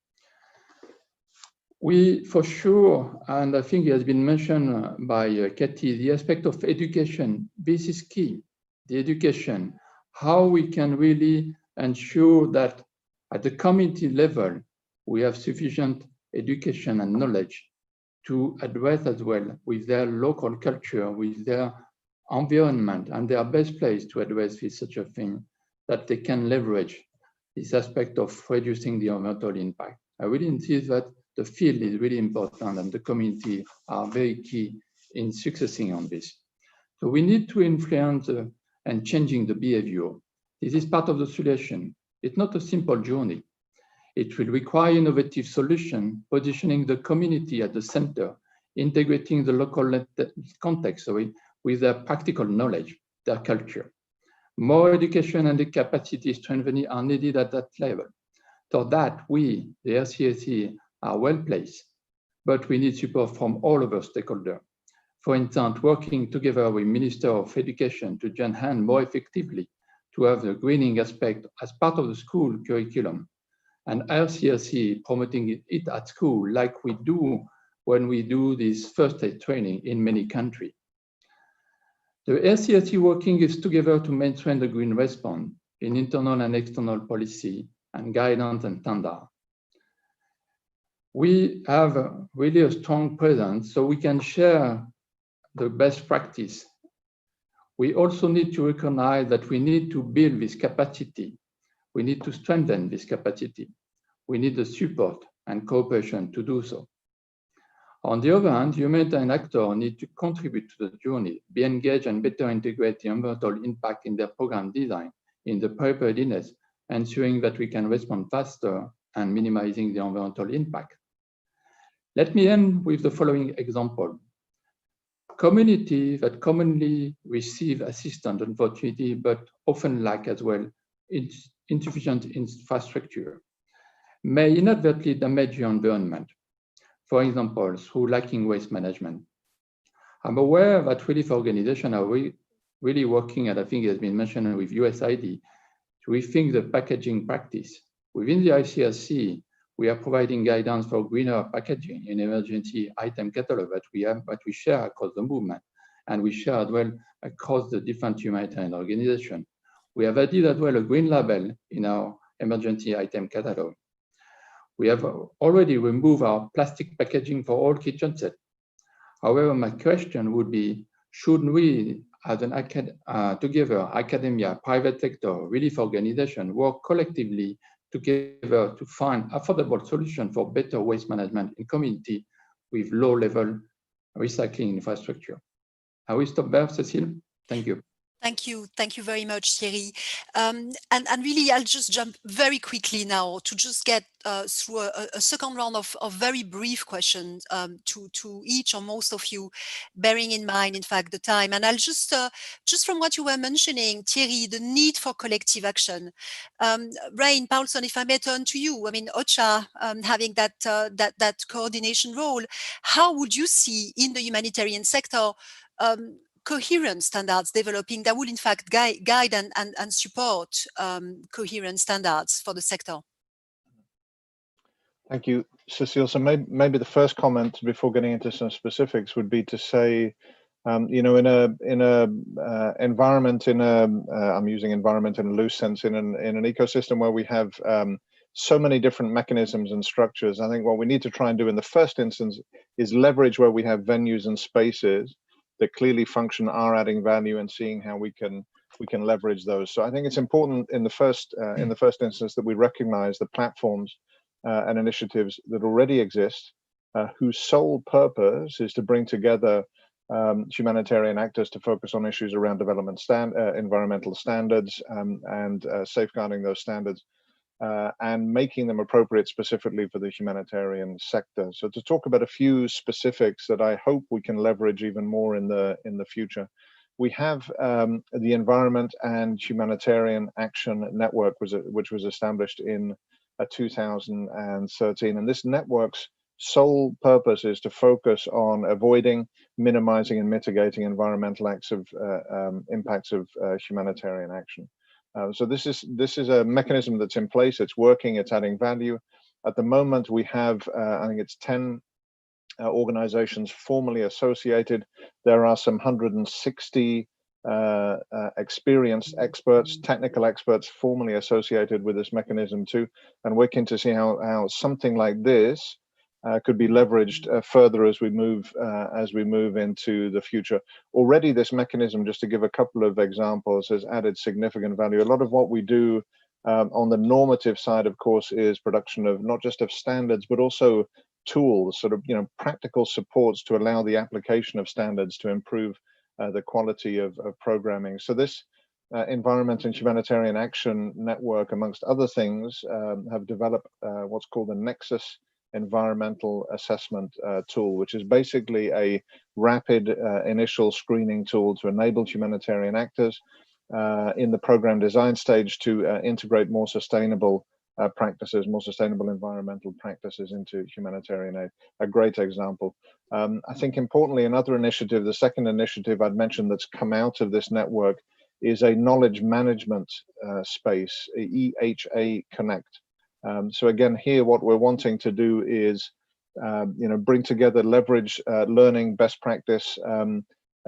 We, for sure, and I think it has been mentioned by Katie, the aspect of education, this is key. The education, how we can really ensure that at the community level, we have sufficient education and knowledge to address as well with their local culture, with their environment, and they are best placed to address with such a thing that they can leverage this aspect of reducing the environmental impact. I really insist that the field is really important and the community are very key in succeeding on this. So we need to influence and changing the behavior. This is part of the solution. It's not a simple journey. It will require innovative solutions, positioning the community at the center, integrating the local context with their practical knowledge, their culture. More education and the capacity strengthening are needed at that level. So that we, the RCSE, are well placed, but we need support from all of our stakeholders. For instance, working together with Minister of Education to join hands more effectively to have the greening aspect as part of the school curriculum, and RCSE promoting it at school like we do when we do this first aid training in many countries. The RCSE working is together to maintain the green response in internal and external policy and guidance and standard. We have really a strong presence so we can share the best practice. We also need to recognize that we need to build this capacity. We need to strengthen this capacity. We need the support and cooperation to do so. On the other hand, humanitarian actors need to contribute to the journey, be engaged and better integrate the environmental impact in their program design, in the preparedness, ensuring that we can respond faster and minimizing the environmental impact. Let me end with the following example. Communities that commonly receive assistance, unfortunately, but often lack as well insufficient infrastructure, may inadvertently damage the environment. For example, through lacking waste management. I'm aware that relief organizations are really working, and I think it has been mentioned with USAID, to rethink the packaging practice. Within the ICRC, we are providing guidance for greener packaging in emergency item catalog that we share across the movement, and we share as well across the different humanitarian organizations. We have added as well a green label in our emergency item catalog. We have already removed our plastic packaging for all kitchen sets. However, my question would be, should we, as an together, academia, private sector, relief organization, work collectively together to find affordable solutions for better waste management in community with low-level recycling infrastructure? I will stop there, Cécile. Thank you. Thank you very much, Thierry. And really, I'll just jump very quickly now to just get through a second round of very brief questions to each or most of you, bearing in mind, in fact, the time. And I'll just from what you were mentioning, Thierry, the need for collective action. Rein, Paulson, if I may turn to you, I mean, OCHA having that coordination role, how would you see in the humanitarian sector coherent standards developing that would in fact guide and support coherent standards for the sector? Thank you, Cécile. So maybe the first comment before getting into some specifics would be to say, you know, in a environment, I'm using environment in a loose sense, in an ecosystem where we have so many different mechanisms and structures, I think what we need to try and do in the first instance is leverage where we have venues and spaces that clearly function, are adding value, and seeing how we can leverage those. So I think it's important in the first instance that we recognize the platforms and initiatives that already exist, whose sole purpose is to bring together humanitarian actors to focus on issues around development environmental standards and safeguarding those standards and making them appropriate specifically for the humanitarian sector. So to talk about a few specifics that I hope we can leverage even more in the future, we have the Environment and Humanitarian Action Network, which was established in 2013, and this network's sole purpose is to focus on avoiding, minimizing, and mitigating environmental impacts of humanitarian action. So this is a mechanism that's in place. It's working. It's adding value. At the moment, we have I think it's 10 organizations formally associated. There are some 160 experienced experts, technical experts, formally associated with this mechanism too. And we're keen to see how something like this could be leveraged further as we move into the future. Already, this mechanism, just to give a couple of examples, has added significant value. A lot of what we do on the normative side, of course, is production of not just of standards, but also tools, sort of, you know, practical supports to allow the application of standards to improve the quality of programming. So this Environment and Humanitarian Action Network, amongst other things, have developed what's called the Nexus Environmental Assessment tool, which is basically a rapid initial screening tool to enable humanitarian actors in the program design stage to integrate more sustainable practices, more sustainable environmental practices into humanitarian aid. A great example. I think importantly, another initiative, the second initiative I'd mentioned that's come out of this network, is a knowledge management space, EHA Connect. So again, here what we're wanting to do is, you know, bring together, leverage learning, best practice,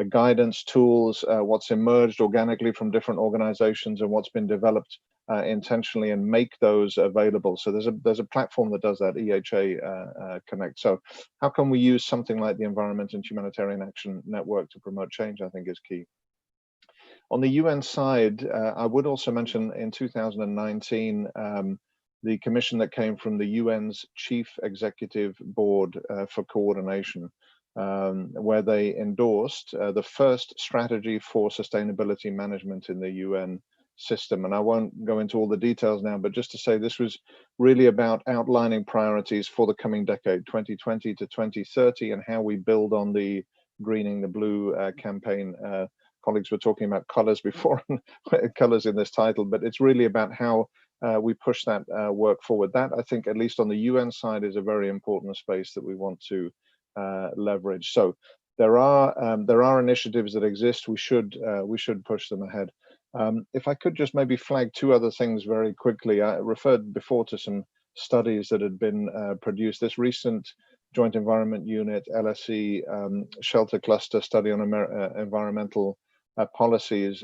guidance tools, what's emerged organically from different organizations and what's been developed intentionally, and make those available. So there's a platform that does that, EHA Connect. So how can we use something like the Environment and Humanitarian Action Network to promote change, I think is key. On the UN side, I would also mention in 2019, the commission that came from the UN's Chief Executive Board for Coordination, where they endorsed the first strategy for sustainability management in the UN system. And I won't go into all the details now, but just to say this was really about outlining priorities for the coming decade, 2020 to 2030, and how we build on the Greening the Blue campaign. Colleagues were talking about colors before, colors in this title, but it's really about how we push that work forward. That, I think, at least on the UN side, is a very important space that we want to leverage. So there are initiatives that exist. We should push them ahead. If I could just maybe flag two other things very quickly. I referred before to some studies that had been produced. This recent Joint Environment Unit, LSE Shelter Cluster study on environmental policies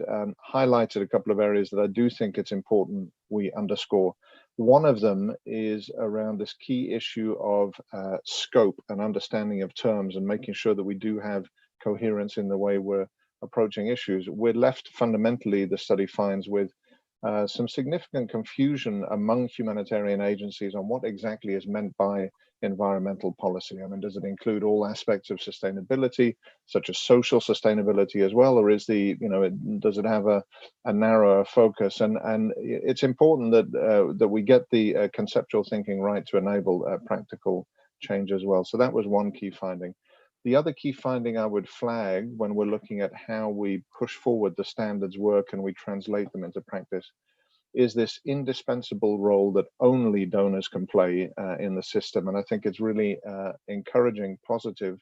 highlighted a couple of areas that I do think it's important we underscore. One of them is around this key issue of scope and understanding of terms and making sure that we do have coherence in the way we're approaching issues. We're left fundamentally, the study finds, with some significant confusion among humanitarian agencies on what exactly is meant by environmental policy. I mean, does it include all aspects of sustainability, such as social sustainability as well, or is the, does it have a narrower focus? And it's important that that we get the conceptual thinking right to enable practical change as well. So that was one key finding. The other key finding I would flag when we're looking at how we push forward the standards work and we translate them into practice is this indispensable role that only donors can play in the system. And I think it's really encouraging, positive,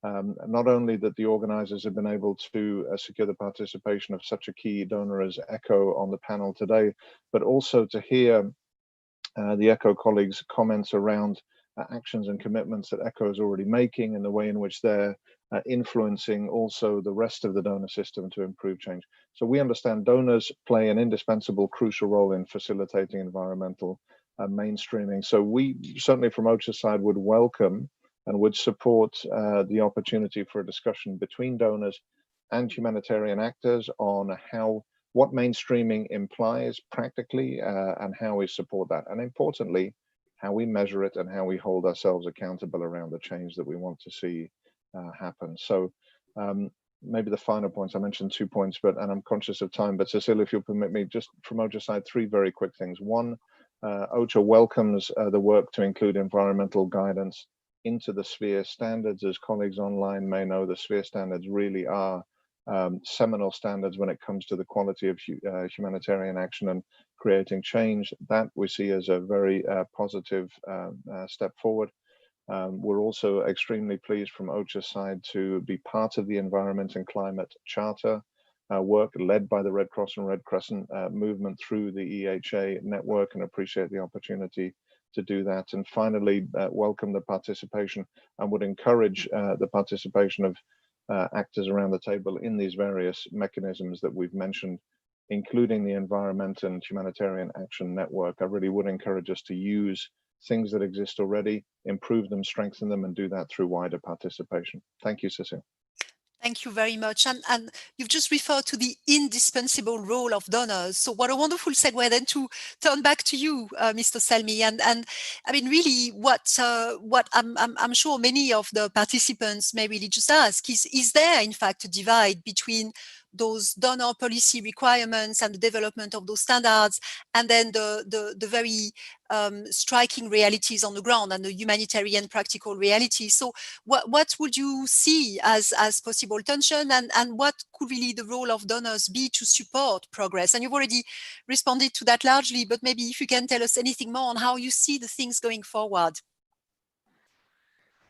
not only that the organizers have been able to secure the participation of such a key donor as ECHO on the panel today, but also to hear the ECHO colleagues' comments around actions and commitments that ECHO is already making and the way in which they're influencing also the rest of the donor system to improve change. So we understand donors play an indispensable, crucial role in facilitating environmental mainstreaming. So we certainly from OCHA's side would welcome and would support the opportunity for a discussion between donors and humanitarian actors on what mainstreaming implies practically and how we support that. And importantly, how we measure it and how we hold ourselves accountable around the change that we want to see happen. So maybe the final points, I mentioned 2 points, and I'm conscious of time, but Cecilia, if you'll permit me, just from OCHA's side, 3 very quick things. One, OCHA welcomes the work to include environmental guidance into the SPHERE standards. As colleagues online may know, the SPHERE standards really are seminal standards when it comes to the quality of humanitarian action and creating change. That we see as a very positive step forward. We're also extremely pleased from OCHA's side to be part of the Environment and Climate Charter work led by the Red Cross and Red Crescent movement through the EHA network, and appreciate the opportunity to do that. And finally, welcome the participation and would encourage the participation of actors around the table in these various mechanisms that we've mentioned, including the Environment and Humanitarian Action Network. I really would encourage us to use things that exist already, improve them, strengthen them, and do that through wider participation. Thank you, Cecile. Thank you very much. And you've just referred to the indispensable role of donors. So what a wonderful segue then to turn back to you, Mr. Selmi. And I mean, really, what I'm sure many of the participants may really just ask is there, in fact, a divide between those donor policy requirements and the development of those standards, and then the very striking realities on the ground and the humanitarian practical reality. So what would you see as possible tension, and what could really the role of donors be to support progress? And you've already responded to that largely, but maybe if you can tell us anything more on how you see the things going forward.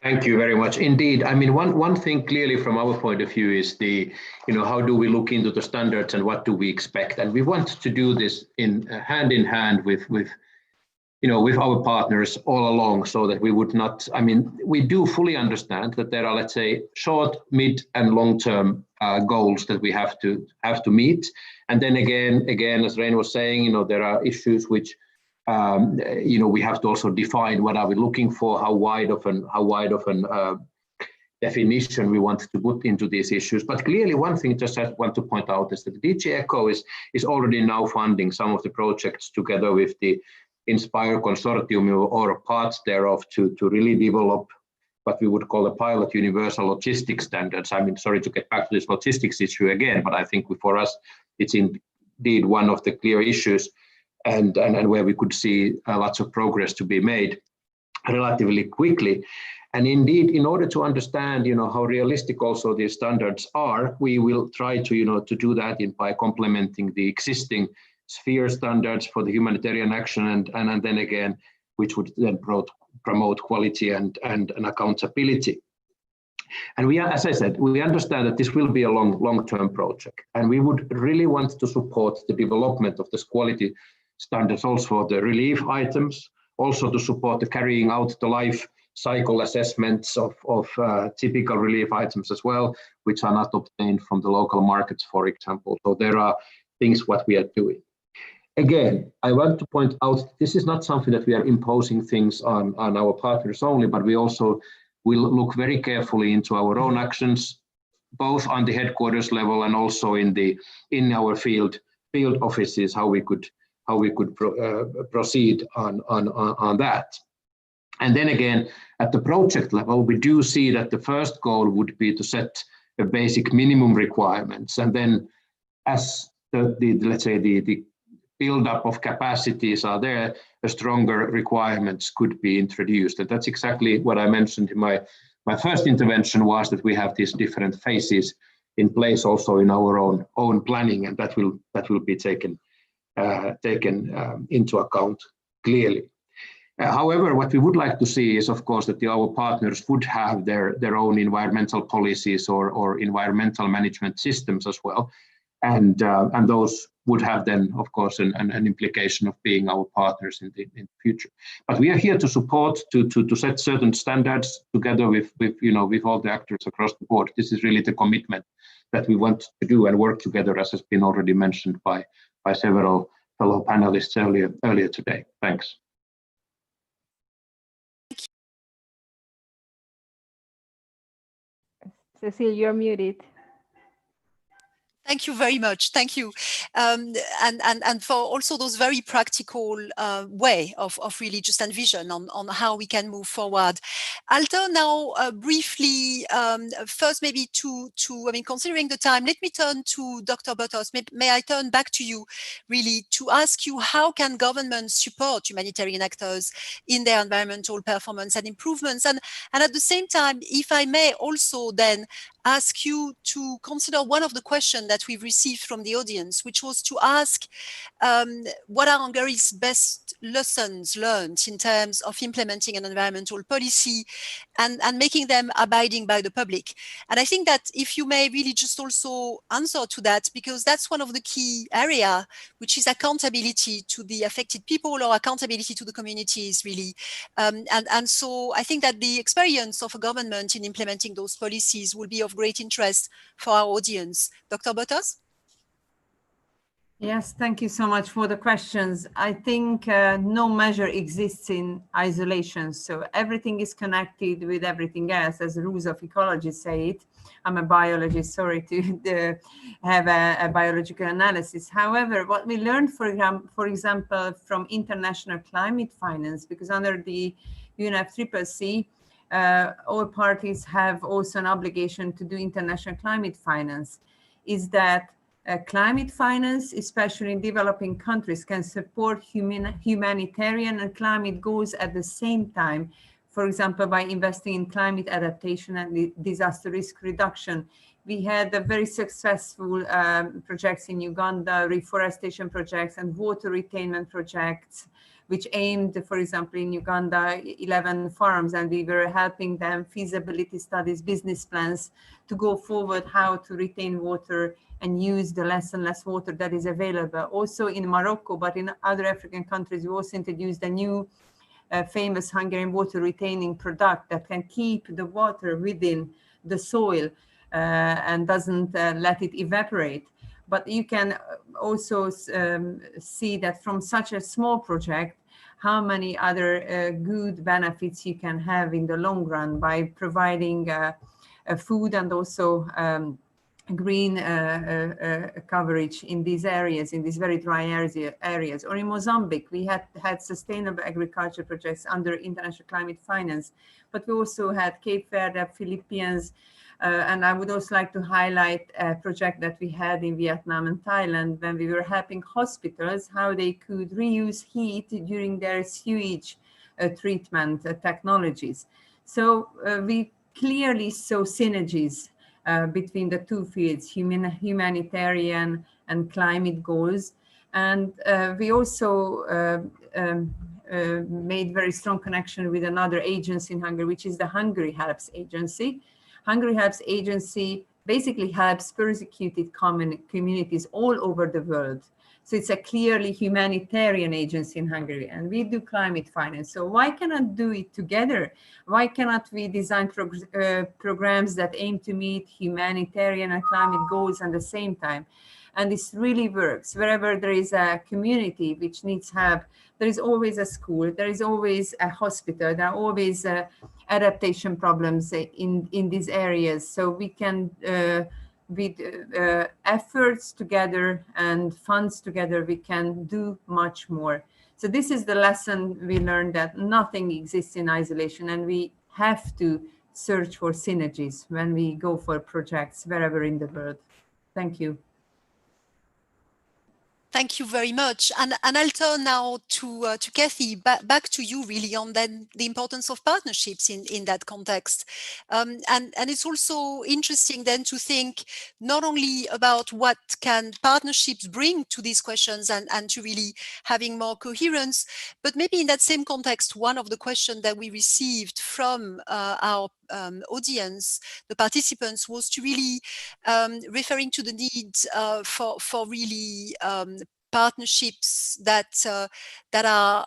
Thank you very much. Indeed, I mean, one thing clearly from our point of view is how do we look into the standards and what do we expect? And we want to do this in hand with our partners all along, so that we would not, I mean, we do fully understand that there are, let's say, short, mid and long-term goals that we have to meet. And then again, as Rein was saying, there are issues which we have to also define what are we looking for, how wide of an definition we want to put into these issues. But clearly, one thing just I want to point out is that DG ECHO is already now funding some of the projects together with the INSPIRE consortium or parts thereof to really develop what we would call a pilot universal logistics standards. I mean, sorry to get back to this logistics issue again, but I think for us, it's indeed one of the clear issues and where we could see lots of progress to be made relatively quickly. And indeed, in order to understand, how realistic also these standards are, we will try to, to do that by complementing the existing SPHERE standards for the humanitarian action, and then again, which would then promote quality and accountability. And we, as I said, we understand that this will be a long-term project, and we would really want to support the development of this quality standards also for the relief items, also to support the carrying out the life cycle assessments of typical relief items as well, which are not obtained from the local markets, for example. So there are things what we are doing. Again, I want to point out this is not something that we are imposing things on our partners only, but we also will look very carefully into our own actions, both on the headquarters level and also in our field offices, how we could proceed on that. And then again, at the project level, we do see that the first goal would be to set a basic minimum requirements, and then as let's say the build-up of capacities are there, a stronger requirements could be introduced. And that's exactly what I mentioned in my first intervention, was that we have these different phases in place also in our own planning, and that will be taken into account clearly. However, what we would like to see is, of course, that our partners would have their own environmental policies or environmental management systems as well, and those would have then, of course, an implication of being our partners in the future. But we are here to support, to set certain standards together with all the actors across the board. This is really the commitment that we want to do and work together, as has been already mentioned by several fellow panelists earlier today. Thanks. Cecile, you're muted. Thank you very much. Thank you. And for also those very practical way of really just envision on how we can move forward. I'll turn now briefly, first maybe I mean, considering the time, let me turn to Dr. Botos. May I turn back to you really to ask you, how can governments support humanitarian actors in their environmental performance and improvements? And at the same time, if I may also then ask you to consider one of the questions that we've received from the audience, which was to ask what are Hungary's best lessons learned in terms of implementing an environmental policy and making them abiding by the public. And I think that if you may really just also answer to that, because that's one of the key area, which is accountability to the affected people or accountability to the communities, really. And so I think that the experience of a government in implementing those policies will be of great interest for our audience. Dr. Botos? Yes, thank you so much for the questions. I think no measure exists in isolation. So everything is connected with everything else, as the rules of ecology say it. I'm a biologist, sorry to have a biological analysis. However, what we learned, for example, from international climate finance, because under the UNFCCC, all parties have also an obligation to do international climate finance, is that climate finance, especially in developing countries, can support humanitarian and climate goals at the same time. For example, by investing in climate adaptation and disaster risk reduction. We had a very successful projects in Uganda, reforestation projects and water retainment projects, which aimed, for example, in Uganda, 11 farms, and we were helping them feasibility studies, business plans to go forward, how to retain water and use the less and less water that is available. Also in Morocco, but in other African countries, we also introduced a new famous Hungarian water retaining product that can keep the water within the soil and doesn't let it evaporate. But you can also see that from such a small project, how many other good benefits you can have in the long run by providing food and also green coverage in these areas, in these very dry areas. Or in Mozambique, we had sustainable agriculture projects under international climate finance, but we also had Cape Verde, Philippines, and I would also like to highlight a project that we had in Vietnam and Thailand when we were helping hospitals, how they could reuse heat during their sewage treatment technologies. So we clearly saw synergies between the two fields, humanitarian and climate goals. And we also made very strong connection with another agency in Hungary, which is the Hungary Helps Agency. Hungary Helps Agency basically helps persecuted communities all over the world. So it's a clearly humanitarian agency in Hungary, and we do climate finance. So why cannot do it together? Why cannot we design programs that aim to meet humanitarian and climate goals at the same time? And this really works. Wherever there is a community which needs help, there is always a school, there is always a hospital, there are always adaptation problems in these areas. So we can, with efforts together and funds together, we can do much more. So this is the lesson we learned, that nothing exists in isolation, and we have to search for synergies when we go for projects wherever in the world. Thank you. Thank you very much. And I'll turn now to Kathy, back to you really on then the importance of partnerships in that context. And it's also interesting then to think not only about what can partnerships bring to these questions and to really having more coherence, but maybe in that same context, one of the questions that we received from our audience, the participants, was to really referring to the need for really partnerships that are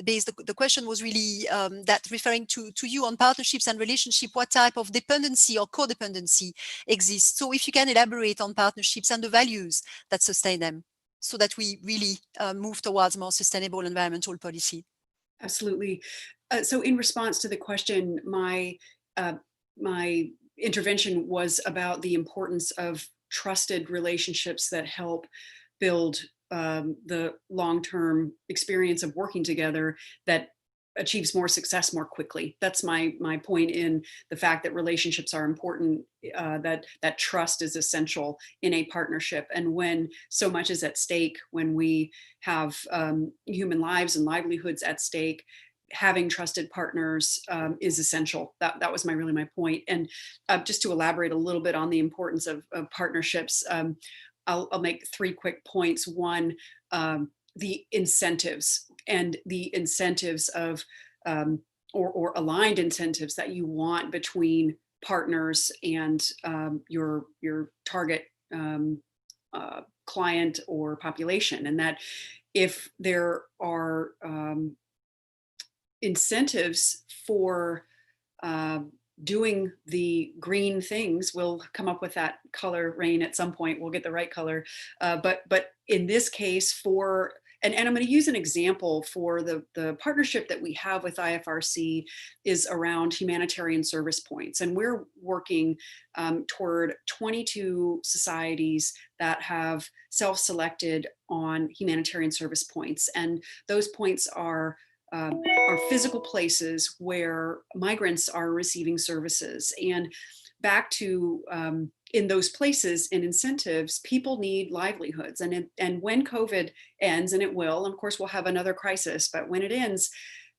based. The question was really that referring to you on partnerships and relationship, what type of dependency or codependency exists. So if you can elaborate on partnerships and the values that sustain them, so that we really move towards more sustainable environmental policy. Absolutely. So in response to the question, my intervention was about the importance of trusted relationships that help build the long-term experience of working together that achieves more success more quickly. That's my point in the fact that relationships are important, that trust is essential in a partnership. And when so much is at stake, when we have human lives and livelihoods at stake, having trusted partners is essential. That was really my point. And just to elaborate a little bit on the importance of partnerships, I'll make 3 quick points. One, the incentives and the incentives of or aligned incentives that you want between partners and your target client or population, and that if there are incentives for doing the green things, we'll come up with that color, Rain, at some point. We'll get the right color. But in this case, for, and I'm going to use an example for the partnership that we have with IFRC is around humanitarian service points. And we're working toward 22 societies that have self-selected on humanitarian service points. And those points are physical places where migrants are receiving services. And back to in those places and incentives, people need livelihoods. And when COVID ends, and it will, and of course we'll have another crisis, but when it ends,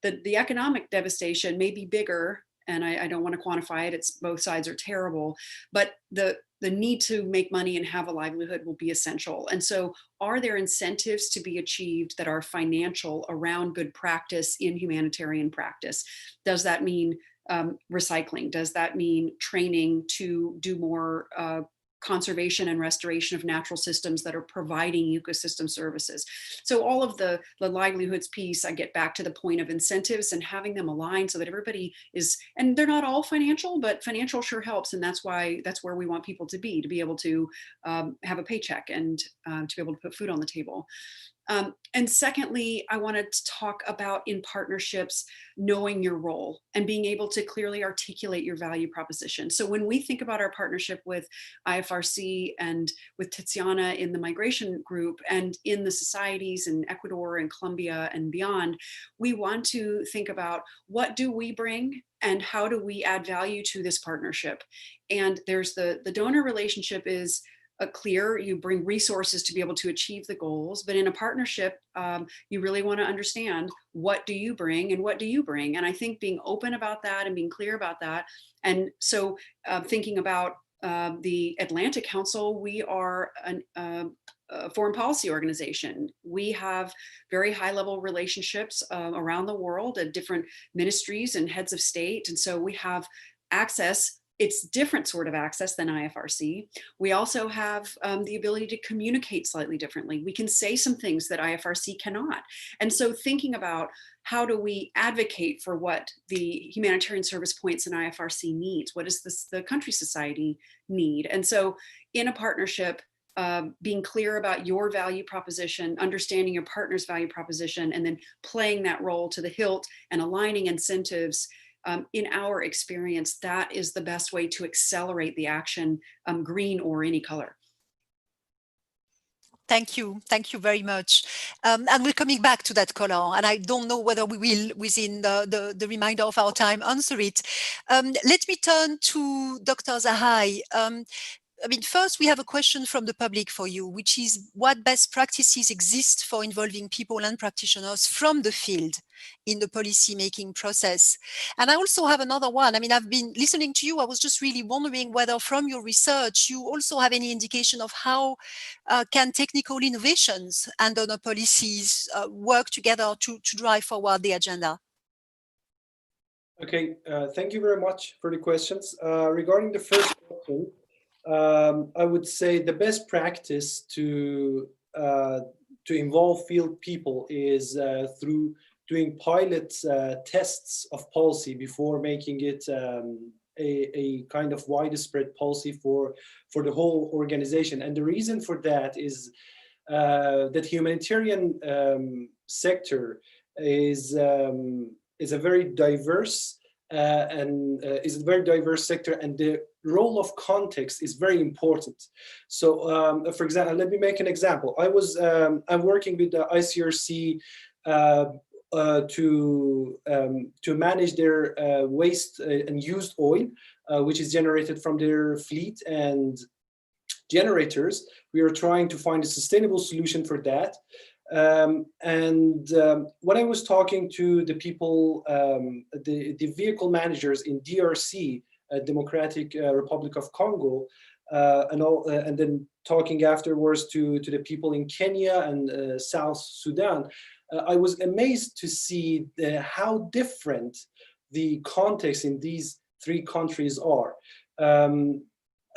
the economic devastation may be bigger. And I don't want to quantify it. It's both sides are terrible, but the need to make money and have a livelihood will be essential. And so are there incentives to be achieved that are financial around good practice in humanitarian practice? Does that mean recycling? Does that mean training to do more conservation and restoration of natural systems that are providing ecosystem services? So all of the livelihoods piece, I get back to the point of incentives and having them aligned so that everybody is, and they're not all financial, but financial sure helps. And that's where we want people to be able to have a paycheck and to be able to put food on the table. And secondly, I wanted to talk about in partnerships, knowing your role and being able to clearly articulate your value proposition. So when we think about our partnership with IFRC and with Tiziana in the migration group and in the societies in Ecuador and Colombia and beyond, we want to think about what do we bring and how do we add value to this partnership. And there's the donor relationship is clear, you bring resources to be able to achieve the goals, but in a partnership, you really want to understand what do you bring and what do you bring? And I think being open about that and being clear about that. And so thinking about the Atlantic Council, we are a foreign policy organization. We have very high level relationships around the world at different ministries and heads of state. And so we have access it's different sort of access than IFRC. We also have the ability to communicate slightly differently. We can say some things that IFRC cannot. And so thinking about how do we advocate for what the humanitarian service points in IFRC needs? What does the country society need? And so in a partnership, being clear about your value proposition, understanding your partner's value proposition, and then playing that role to the hilt and aligning incentives. In our experience, that is the best way to accelerate the action, green or any color. Thank you very much. And we're coming back to that color, and I don't know whether we will, within the remainder of our time, answer it. Let me turn to Dr. Zahai. I mean, first, we have a question from the public for you, which is what best practices exist for involving people and practitioners from the field in the policy-making process? And I also have another one. I mean, I've been listening to you. I was just really wondering whether from your research, you also have any indication of how can technical innovations and other policies work together to drive forward the agenda? Okay, thank you very much for the questions. Regarding the first question, I would say the best practice to involve field people is through doing pilot tests of policy before making it a kind of widespread policy for the whole organization. And the reason for that is that humanitarian sector is a very diverse sector, and the role of context is very important. So, for example, let me make an example. I'm working with the ICRC to manage their waste and used oil, which is generated from their fleet and generators. We are trying to find a sustainable solution for that. When I was talking to the people, the vehicle managers in DRC, Democratic Republic of Congo, and then talking afterwards to the people in Kenya and South Sudan, I was amazed to see how different the context in these three countries are.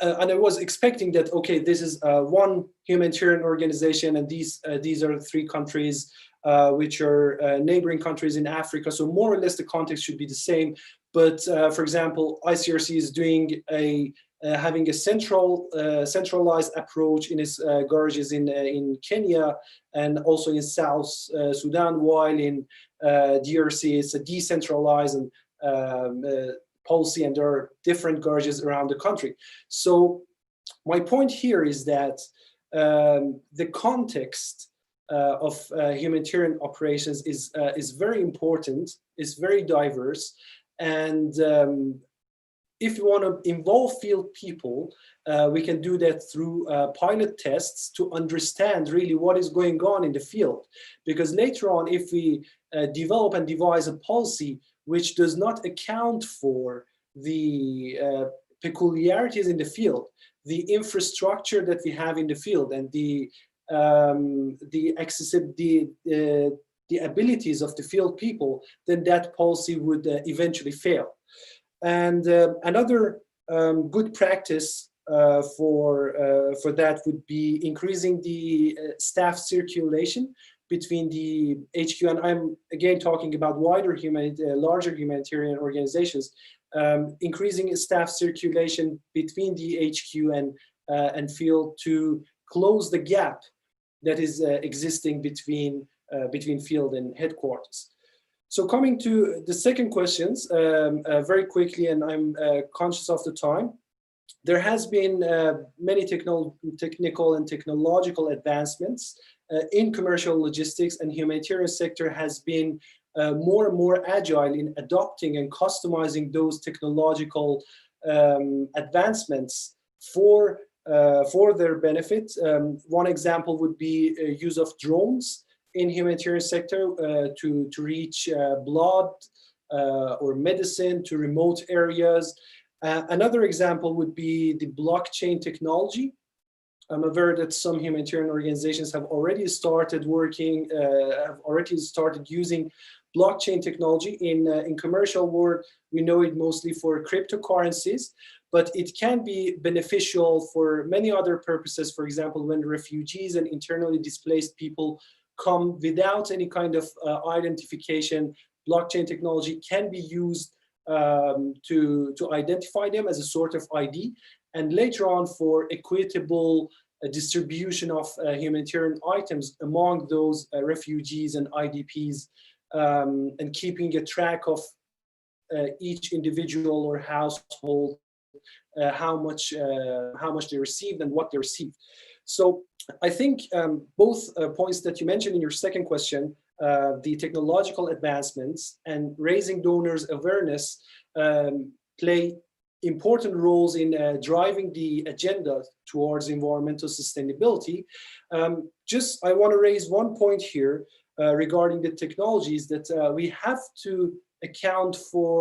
And I was expecting that, okay, this is one humanitarian organization, and these are three countries which are neighboring countries in Africa. So more or less the context should be the same. But for example, ICRC is doing having a centralized approach in its garages in Kenya and also in South Sudan, while in DRC it's a decentralized and policy, and there are different garages around the country. So my point here is that the context of humanitarian operations is very important, is very diverse, and if you want to involve field people, we can do that through pilot tests to understand really what is going on in the field. Because later on, if we develop and devise a policy which does not account for the peculiarities in the field, the infrastructure that we have in the field, and the abilities of the field people, then that policy would eventually fail. And another good practice for that would be increasing the staff circulation between the HQ, and I'm again talking about larger humanitarian organizations, increasing staff circulation between the HQ and field to close the gap that is existing between field and headquarters. So coming to the second questions, very quickly, and I'm conscious of the time, there has been many technical and technological advancements in commercial logistics, and humanitarian sector has been more and more agile in adopting and customizing those technological advancements for their benefit. One example would be use of drones in humanitarian sector to reach blood or medicine to remote areas. Another example would be the blockchain technology. I'm aware that some humanitarian organizations have already started working, have already started using blockchain technology in commercial world. We know it mostly for cryptocurrencies, but it can be beneficial for many other purposes. For example, when refugees and internally displaced people come without any kind of identification, blockchain technology can be used to identify them as a sort of ID, and later on for equitable distribution of humanitarian items among those refugees and IDPs, and keeping a track of each individual or household, how much they received and what they received. So I think both points that you mentioned in your second question, the technological advancements and raising donors' awareness, play important roles in driving the agenda towards environmental sustainability. I want to raise one point here regarding the technologies, that we have to account for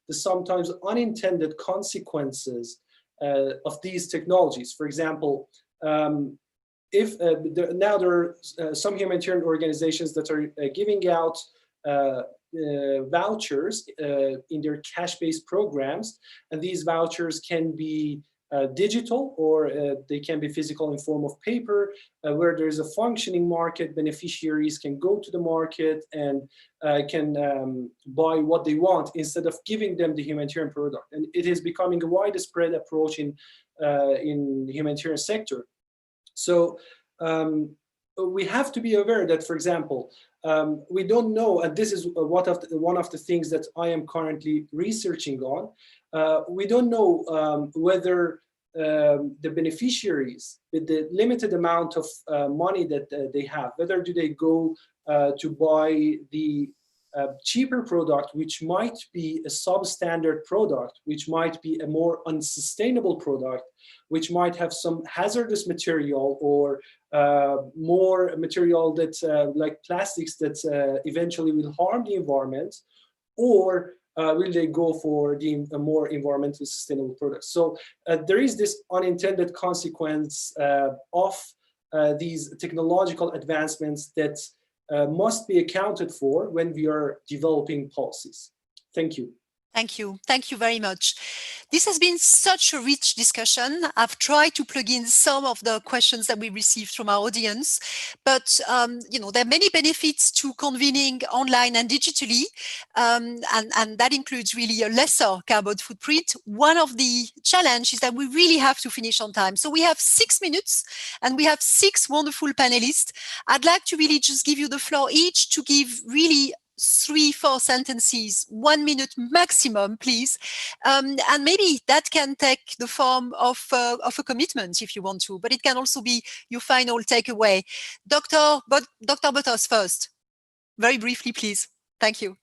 the sometimes unintended consequences of these technologies. For example, if now there are some humanitarian organizations that are giving out vouchers in their cash-based programs, and these vouchers can be digital, or they can be physical in form of paper, where there's a functioning market. Beneficiaries can go to the market and can buy what they want instead of giving them the humanitarian product. And it is becoming a widespread approach in the humanitarian sector. So we have to be aware that, for example, we don't know, and this is one of the things that I am currently researching on. We don't know whether the beneficiaries, with the limited amount of money that they have, whether do they go to buy the cheaper product, which might be a substandard product, which might be a more unsustainable product, which might have some hazardous material, or more material that like plastics that eventually will harm the environment, or will they go for a more environmentally sustainable product? So there is this unintended consequence of these technological advancements that must be accounted for when we are developing policies. Thank you. Thank you. Thank you very much. This has been such a rich discussion. I've tried to plug in some of the questions that we received from our audience, but there are many benefits to convening online and digitally, and that includes really a lesser carbon footprint. One of the challenges is that we really have to finish on time. So we have 6 minutes, and we have 6 wonderful panelists. I'd like to really just give you the floor each to give really 3-4 sentences, 1 minute maximum, please. And maybe that can take the form of a commitment if you want to, but it can also be your final takeaway. Dr. Botos first. Very briefly, please. Thank you.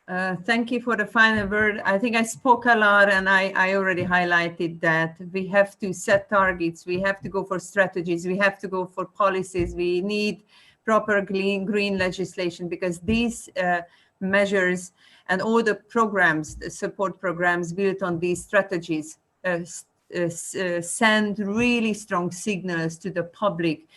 Thank you for the final word. I think I spoke a lot, and I already highlighted that we have to set targets. We have to go for strategies. We have to go for policies. We need proper green legislation, because these measures and all the programs, the support programs built on these strategies send really strong signals to the public,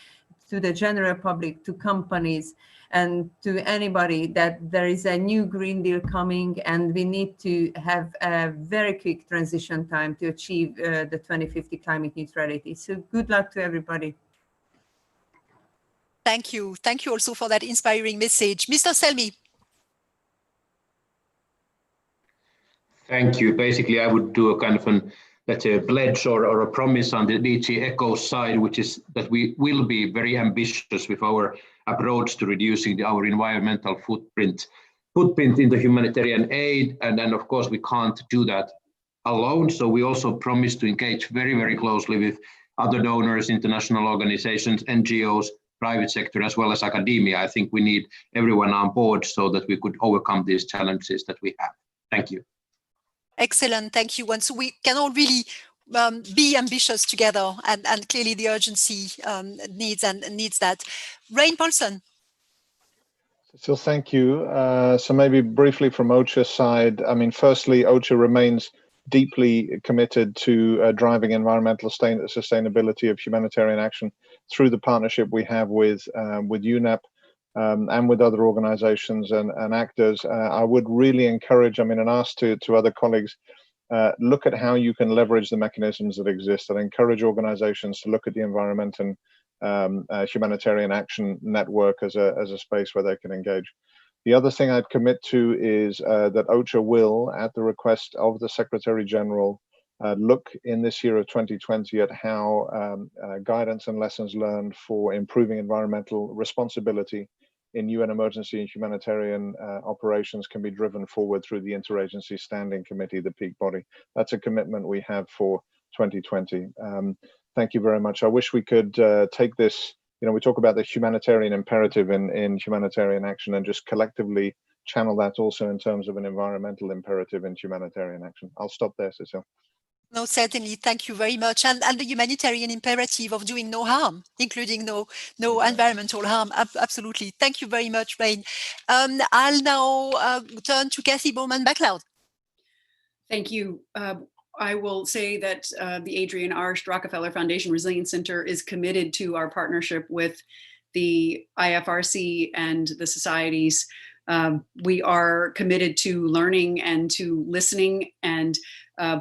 to the general public, to companies, and to anybody that there is a new Green Deal coming, and we need to have a very quick transition time to achieve the 2050 climate neutrality. So good luck to everybody. Thank you. Thank you also for that inspiring message. Mr. Selmi. Thank you. Basically, I would do a kind of let's say, a pledge or a promise on the DG ECHO side, which is that we will be very ambitious with our approach to reducing our environmental footprint in the humanitarian aid. And then, of course, we can't do that alone. So we also promise to engage very, very closely with other donors, international organizations, NGOs, private sector, as well as academia. I think we need everyone on board so that we could overcome these challenges that we have. Thank you. Excellent. Thank you. And so we can all really be ambitious together, and clearly the urgency needs that. Rain Paulson. So thank you. So maybe briefly from OCHA's side, I mean, firstly, OCHA remains deeply committed to driving environmental sustainability of humanitarian action through the partnership we have with UNEP and with other organizations and actors. I would really encourage, and ask to other colleagues look at how you can leverage the mechanisms that exist, and encourage organizations to look at the environment and humanitarian action network as a space where they can engage. The other thing I'd commit to is that OCHA will, at the request of the Secretary General, look in this year of 2020 at how guidance and lessons learned for improving environmental responsibility in UN emergency and humanitarian operations can be driven forward through the Interagency Standing Committee, the peak body. That's a commitment we have for 2020. Thank you very much. I wish we could take this, we talk about the humanitarian imperative in humanitarian action, and just collectively channel that also in terms of an environmental imperative in humanitarian action. I'll stop there, Cecile. No, certainly. Thank you very much. And the humanitarian imperative of doing no harm, including no environmental harm. Absolutely. Thank you very much, Wayne. I'll now turn to Kathy Bowman-Bacloud. Thank you. I will say that the Adrienne Arsht Rockefeller Foundation Resilience Center is committed to our partnership with the IFRC and the societies. We are committed to learning and to listening and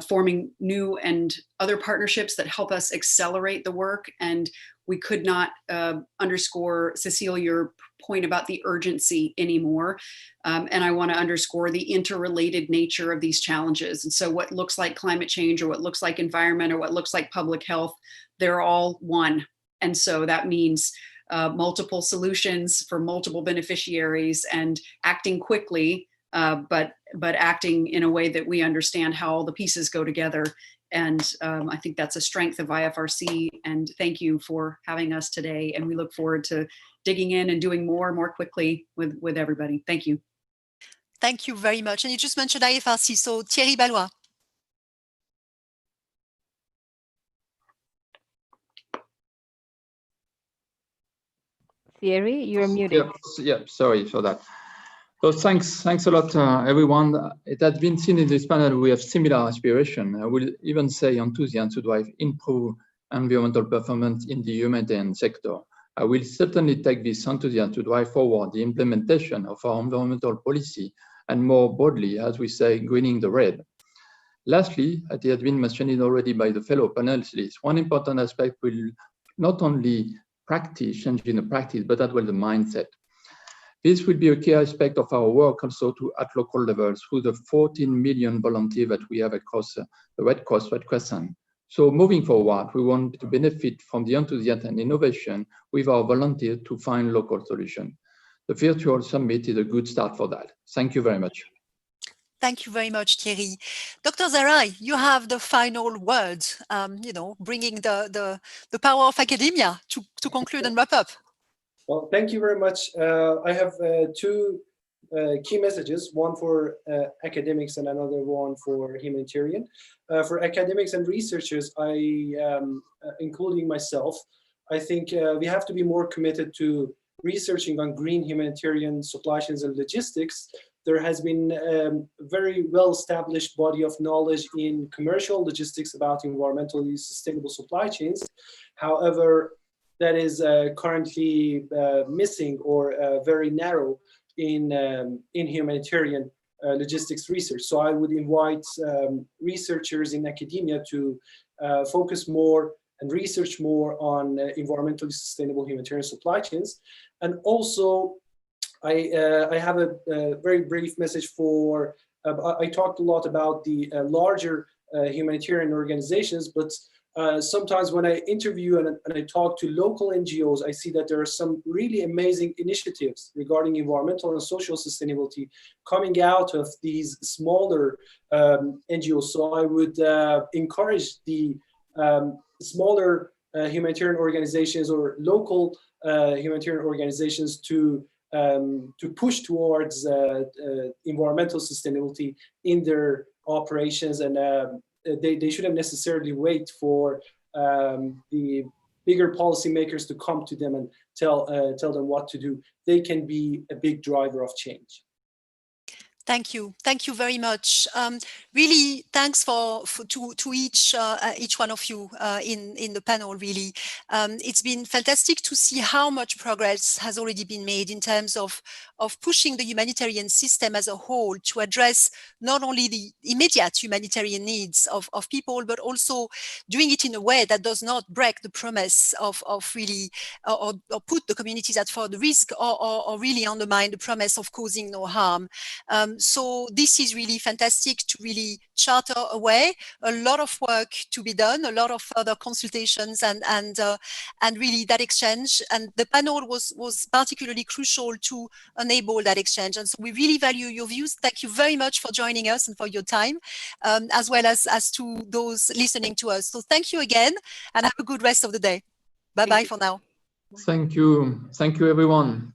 forming new and other partnerships that help us accelerate the work. And we could not underscore, Cecile, your point about the urgency anymore. And I want to underscore the interrelated nature of these challenges. And so what looks like climate change, or what looks like environment, or what looks like public health, they're all one. And so that means multiple solutions for multiple beneficiaries, and acting quickly, but acting in a way that we understand how all the pieces go together. And I think that's a strength of IFRC. And thank you for having us today. And we look forward to digging in and doing more quickly with everybody. Thank you. Thank you very much. And you just mentioned IFRC, so Thierry Ballois. Thierry, you're muted. Yeah, sorry for that. So thanks a lot, everyone. It has been seen in this panel we have similar aspiration. I will even say enthusiasm to drive improve environmental performance in the humanitarian sector. I will certainly take this enthusiasm to drive forward the implementation of our environmental policy, and more broadly, as we say, greening the red. Lastly, as it has been mentioned already by the fellow panelists, one important aspect will not only changing the practice, but as well the mindset. This will be a key aspect of our work also at local levels through the 14 million volunteers that we have across the Red Cross, Red Crescent. So moving forward, we want to benefit from the enthusiasm and innovation with our volunteers to find local solutions. The virtual summit is a good start for that. Thank you very much. Thank you very much, Thierry. Dr. Zarai, you have the final word, bringing the power of academia to conclude and wrap up. Well, thank you very much. I have two key messages, one for academics and another one for humanitarian. For academics and researchers, including myself, I think we have to be more committed to researching on green humanitarian supply chains and logistics. There has been a very well-established body of knowledge in commercial logistics about environmentally sustainable supply chains. However, that is currently missing or very narrow in humanitarian logistics research. So I would invite researchers in academia to focus more and research more on environmentally sustainable humanitarian supply chains. And also, I have a very brief message for, I talked a lot about the larger humanitarian organizations, but sometimes when I interview and I talk to local NGOs, I see that there are some really amazing initiatives regarding environmental and social sustainability coming out of these smaller NGOs. So I would encourage the smaller humanitarian organizations or local humanitarian organizations to push towards environmental sustainability in their operations, and they shouldn't necessarily wait for the bigger policymakers to come to them and tell them what to do. They can be a big driver of change. Thank you. Thank you very much. Really, thanks to each one of you in the panel, really. It's been fantastic to see how much progress has already been made in terms of pushing the humanitarian system as a whole to address not only the immediate humanitarian needs of people, but also doing it in a way that does not break the promise of really, or put the communities at further risk, or really undermine the promise of causing no harm. So this is really fantastic to really charter a way, a lot of work to be done, a lot of further consultations and really that exchange. And the panel was particularly crucial to enable that exchange. And so we really value your views. Thank you very much for joining us and for your time, as well as to those listening to us. So thank you again and have a good rest of the day. Bye-bye for now. Thank you. Thank you, everyone.